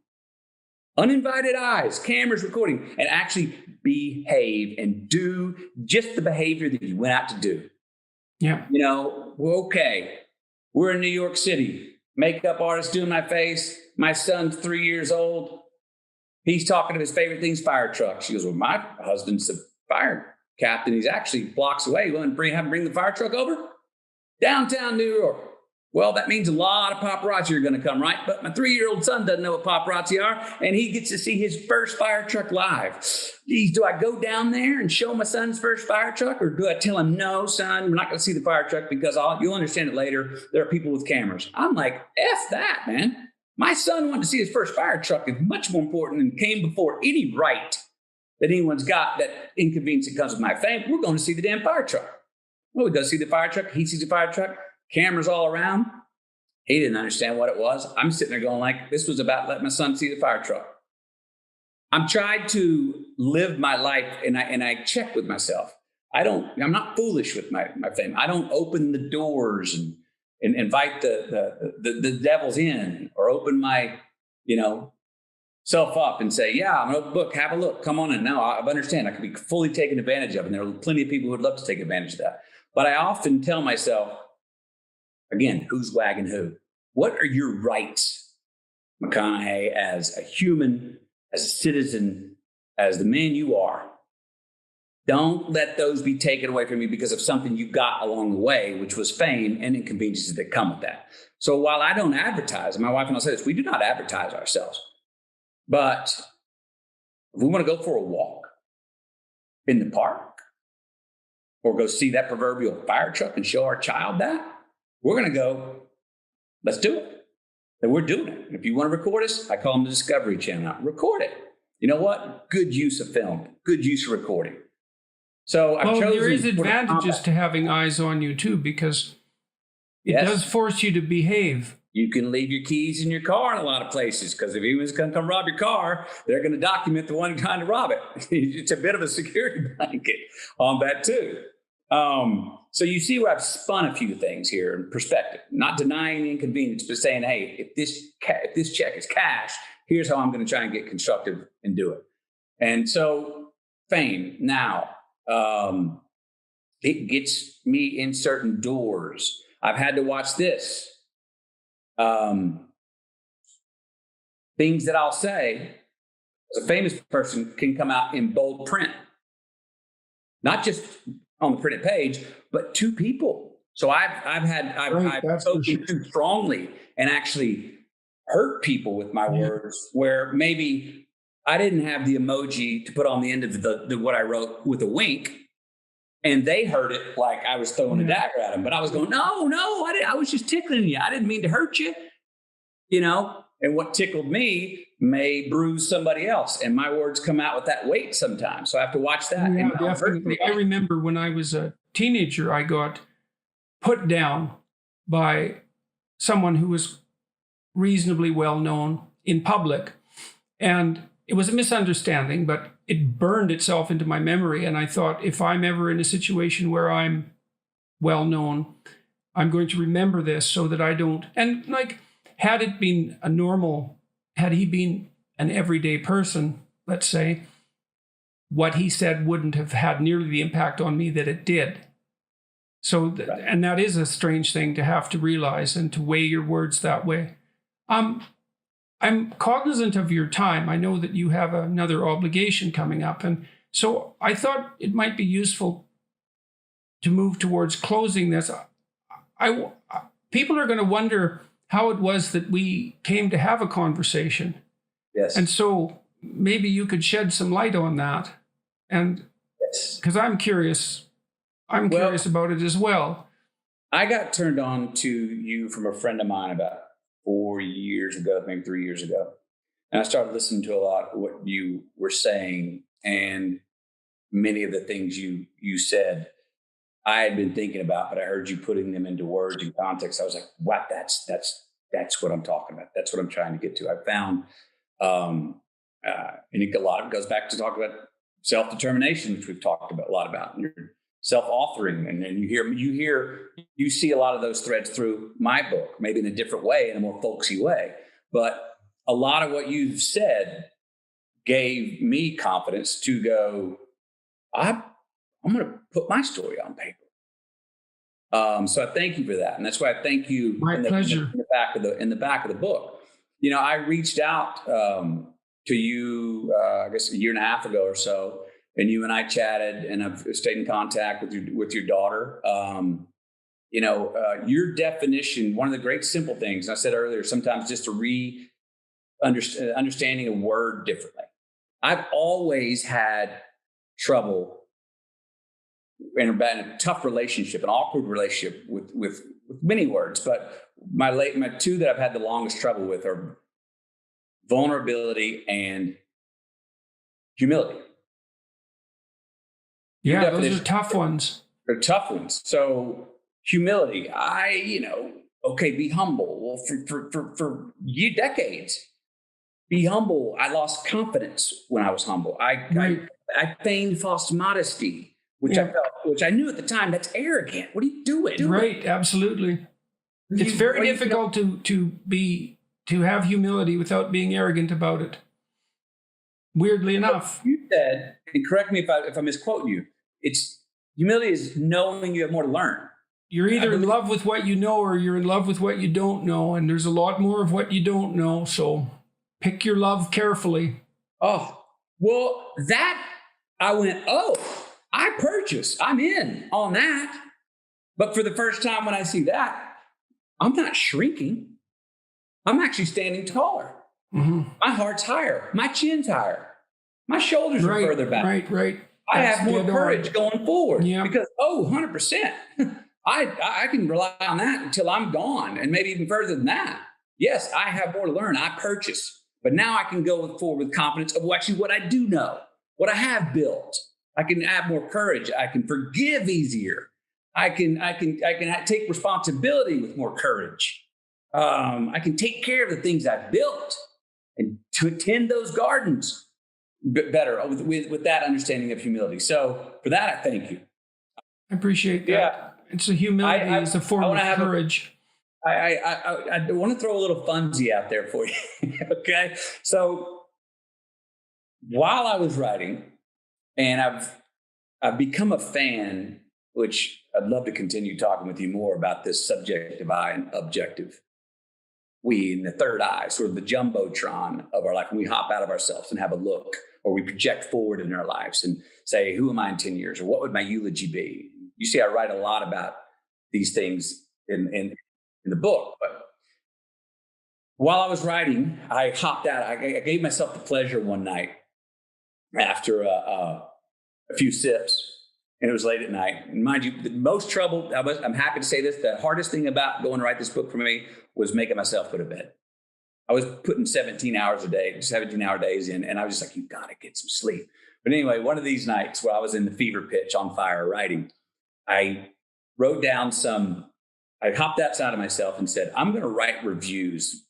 uninvited eyes, cameras recording, and actually behave and do just the behavior that you went out to do. Yeah. Okay, we're in New York City. Makeup artist doing my face. My son's 3 years old. He's talking to his favorite thing's fire truck. She goes, well, my husband's the fire captain. He's actually blocks away. You want to have him bring the fire truck over? Downtown New York. Well, that means a lot of paparazzi are going to come, right? But my 3-year-old son doesn't know what paparazzi are, and he gets to see his first fire truck live. Geez, do I go down there and show my son's first fire truck, or do I tell him, no, son, we're not going to see the fire truck because you'll understand it later. There are people with cameras. I'm like, F that, man. My son wanted to see his first fire truck is much more important and came before any right that anyone's got, that inconvenience that comes with my fame. We're going to see the damn fire truck. Well, he does see the fire truck. He sees the fire truck. Cameras all around. He didn't understand what it was. I'm sitting there going like, this was about letting my son see the fire truck. I'm trying to live my life, and I check with myself. I'm not foolish with my fame. I don't open the doors and invite the devils in, or open my, self up and say, yeah, I'm an open book, have a look, come on in. No, I understand. I could be fully taken advantage of, and there are plenty of people who would love to take advantage of that. But I often tell myself, again, who's wagging who? What are your rights, McConaughey, as a human, as a citizen, as the man you are? Don't let those be taken away from you because of something you got along the way, which was fame and inconveniences that come with that. So while I don't advertise, my wife and I say this, we do not advertise ourselves. But if we want to go for a walk in the park or go see that proverbial fire truck and show our child that, we're going to go, let's do it. And we're doing it. And if you want to record us, I call them the Discovery Channel. Record it. You know what? Good use of film, good use of recording. So there is advantages to having eyes on you too, because it does force you to behave. You can leave your keys in your car in a lot of places, because if anyone's going to come rob your car, they're going to document the one trying to rob it. It's a bit of a security blanket on that too. So you see where I've spun a few things here in perspective, not denying the inconvenience, but saying, hey, if this check is cash, here's how I'm going to try and get constructive and do it. And so fame now, it gets me in certain doors. I've had to watch this. Things that I'll say as a famous person can come out in bold print, not just on the printed page, but to people. So I've spoken too strongly and actually hurt people with my words, where maybe I didn't have the emoji to put on the end of the what I wrote with a wink, and they heard it like I was throwing a dagger at them. But I was going, no, I was just tickling you. I didn't mean to hurt you, And what tickled me may bruise somebody else, and my words come out with that weight sometimes. So I have to watch that. Yeah, definitely. I remember when I was a teenager, I got put down by someone who was reasonably well known in public, and it was a misunderstanding, but it burned itself into my memory. And I thought, if I'm ever in a situation where I'm well known, I'm going to remember this so that I don't. And had he been an everyday person, let's say, what he said wouldn't have had nearly the impact on me that it did. So, and that is a strange thing to have to realize and to weigh your words that way. I'm cognizant of your time. I know that you have another obligation coming up. And so I thought it might be useful to move towards closing this. People are going to wonder how it was that we came to have a conversation. Yes. And so maybe you could shed some light on that. And because I'm curious about it as well. I got turned on to you from a friend of mine about 4 years ago, maybe 3 years ago. And I started listening to a lot of what you were saying, and many of the things you said I had been thinking about, but I heard you putting them into words and context. I was like, wow, that's what I'm talking about. That's what I'm trying to get to. I found, and a lot of it goes back to talk about self-determination, which we've talked about a lot about, and self-authoring. And then you see a lot of those threads through my book, maybe in a different way, in a more folksy way. But a lot of what you've said gave me confidence to go, I'm going to put my story on paper. So I thank you for that. And that's why I thank you pleasure. In the back of the book. I reached out to you, I guess a year and a half ago or so, and you and I chatted, and I've stayed in contact with your daughter. Your definition, one of the great simple things I said earlier, sometimes just to understanding a word differently. I've always had trouble in a tough relationship, an awkward relationship with many words, but my two that I've had the longest trouble with are vulnerability, and humility. Yeah, those are tough ones. They're tough ones. So humility, be humble. Well, for decades, be humble. I lost confidence when I was humble. I feigned false modesty, which I knew at the time that's arrogant. What are you doing? Right, absolutely. It's very difficult to have humility without being arrogant about it. Weirdly enough, you said, and correct me if I misquote you. Humility is knowing you have more to learn. You're either in love with what you know or you're in love with what you don't know, and there's a lot more of what you don't know. So pick your love carefully. Oh, well, that I went, I purchase. I'm in on that. But for the first time when I see that, I'm not shrinking. I'm actually standing taller. Mm-hmm. My heart's higher. My chin's higher. My shoulders are further back. Right. I have more courage going forward because, 100%. I can rely on that until I'm gone and maybe even further than that. Yes, I have more to learn. I purchase. But now I can go forward with confidence of actually what I do know, what I have built. I can have more courage. I can forgive easier. I can take responsibility with more courage. I can take care of the things I've built and to attend those gardens better with that understanding of humility. So for that, I thank you. I appreciate that. Yeah. It's a humility. It's a form of courage. I want to throw a little funsy out there for you. Okay. So while I was writing, and I've become a fan, which I'd love to continue talking with you more about this subjective I and objective we in the third eye, sort of the jumbotron of our life. When we hop out of ourselves and have a look, or we project forward in our lives and say, who am I in 10 years? Or what would my eulogy be? You see, I write a lot about these things in the book. But while I was writing, I hopped out. I gave myself the pleasure one night after a few sips, and it was late at night. And mind you, the most trouble, I'm happy to say this, the hardest thing about going to write this book for me was making myself go to bed. I was putting 17-hour days in, and I was just like, you got to get some sleep. But anyway, one of these nights where I was in the fever pitch on fire writing, I wrote down I hopped outside of myself and said, I'm going to write reviews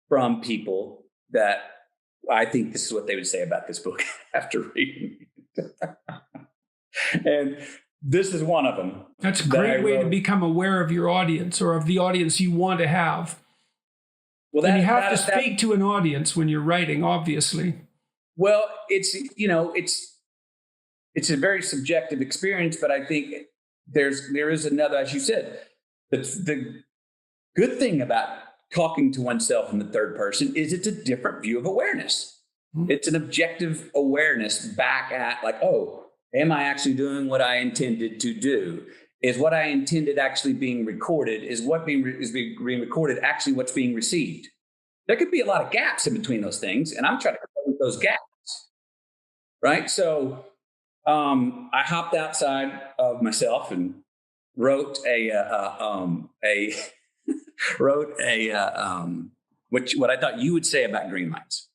from people that I think this is what they would say about this book after reading it. And this is one of them. That's a great way to become aware of your audience or of the audience you want to have. Well, and you have to speak to an audience when you're writing, obviously. Well, it's a very subjective experience, but I think there is another, as you said, the good thing about talking to oneself in the third person is it's a different view of awareness. Mm-hmm. It's an objective awareness back at am I actually doing what I intended to do? Is what I intended actually being recorded? Is being recorded actually what's being received? There could be a lot of gaps in between those things, and I'm trying to close those gaps, right? So I hopped outside of myself and wrote what I thought you would say about Greenlights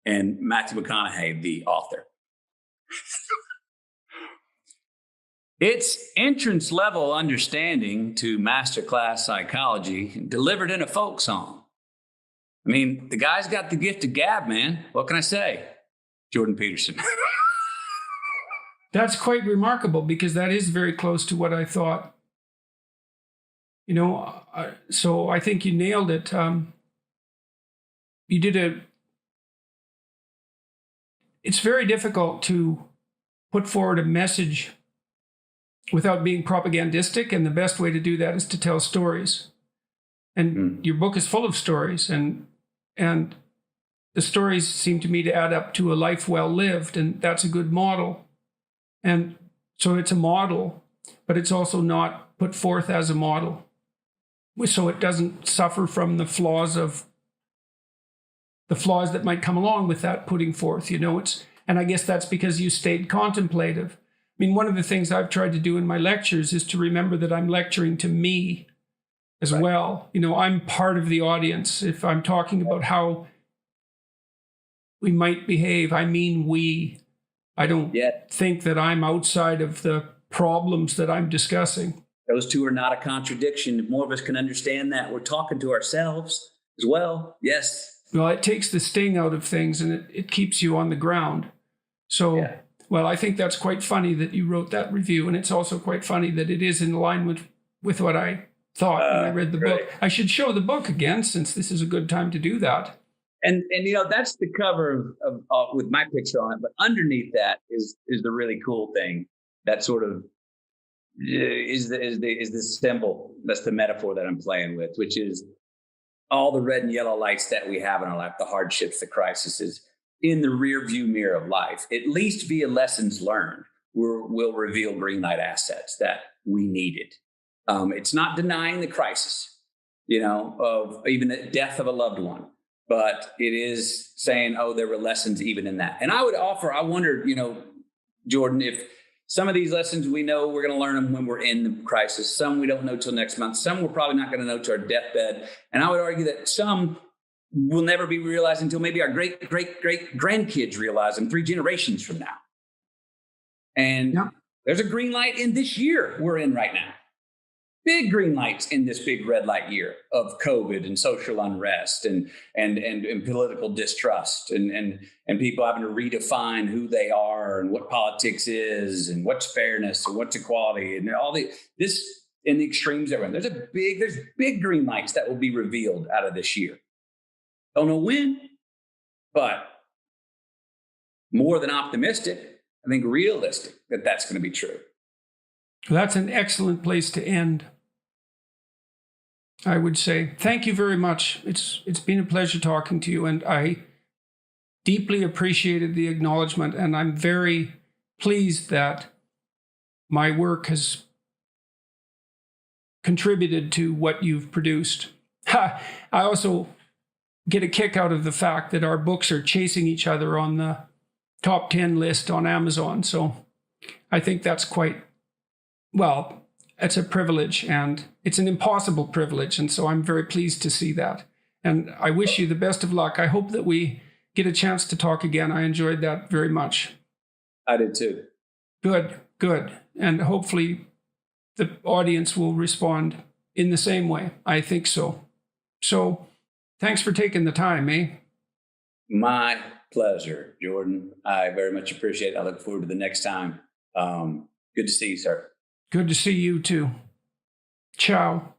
and Matthew McConaughey, the author. It's entrance level understanding to masterclass psychology delivered in a folk song. I mean, the guy's got the gift of gab, man. What can I say? Jordan Peterson. That's quite remarkable because that is very close to what I thought. So I think you nailed it. It's very difficult to put forward a message without being propagandistic, and the best way to do that is to tell stories. And your book is full of stories, and the stories seem to me to add up to a life well lived, and that's a good model. And so it's a model, but it's also not put forth as a model, so it doesn't suffer from the flaws that might come along with that putting forth. And I guess that's because you stayed contemplative. I mean, one of the things I've tried to do in my lectures is to remember that I'm lecturing to me as well. I'm part of the audience. If I'm talking about how we might behave. I mean, I don't think that I'm outside of the problems that I'm discussing. Those two are not a contradiction. If more of us can understand that, we're talking to ourselves as well. Yes. Well, it takes the sting out of things, and it keeps you on the ground. So, well, I think that's quite funny that you wrote that review, and it's also quite funny that it is in line with what I thought when I read the book. I should show the book again, since this is a good time to do that. And that's the cover of with my picture on it, but underneath that is the really cool thing that sort of is the symbol. That's the metaphor that I'm playing with, which is all the red and yellow lights that we have in our life, the hardships, the crises, in the rear view mirror of life, at least via lessons learned, will reveal Greenlight assets that we needed. It's not denying the crisis, of even the death of a loved one, but it is saying, oh, there were lessons even in that. And I would offer, I wondered, Jordan, if some of these lessons we know we're going to learn them when we're in the crisis. Some we don't know till next month. Some we're probably not going to know till our deathbed. And I would argue that some will never be realized until maybe our great grandkids realize them 3 generations from now. And there's a green light in this year we're in right now. Big green lights in this big red light year of COVID and social unrest and political distrust and people having to redefine who they are and what politics is and what's fairness and what's equality and all this in the extremes everyone. There's big green lights that will be revealed out of this year. Don't know when, but more than optimistic, I think realistic that that's going to be true. Well, that's an excellent place to end, I would say. Thank you very much. It's been a pleasure talking to you, and I deeply appreciated the acknowledgement, and I'm very pleased that my work has contributed to what you've produced. I also get a kick out of the fact that our books are chasing each other on the top 10 list on Amazon. So I think that's it's a privilege, and it's an impossible privilege. And so I'm very pleased to see that. And I wish you the best of luck. I hope that we get a chance to talk again. I enjoyed that very much. I did too. Good. And hopefully the audience will respond in the same way. I think so. So thanks for taking the time, eh? My pleasure, Jordan. I very much appreciate it. I look forward to the next time. Good to see you, sir. Good to see you too. Ciao.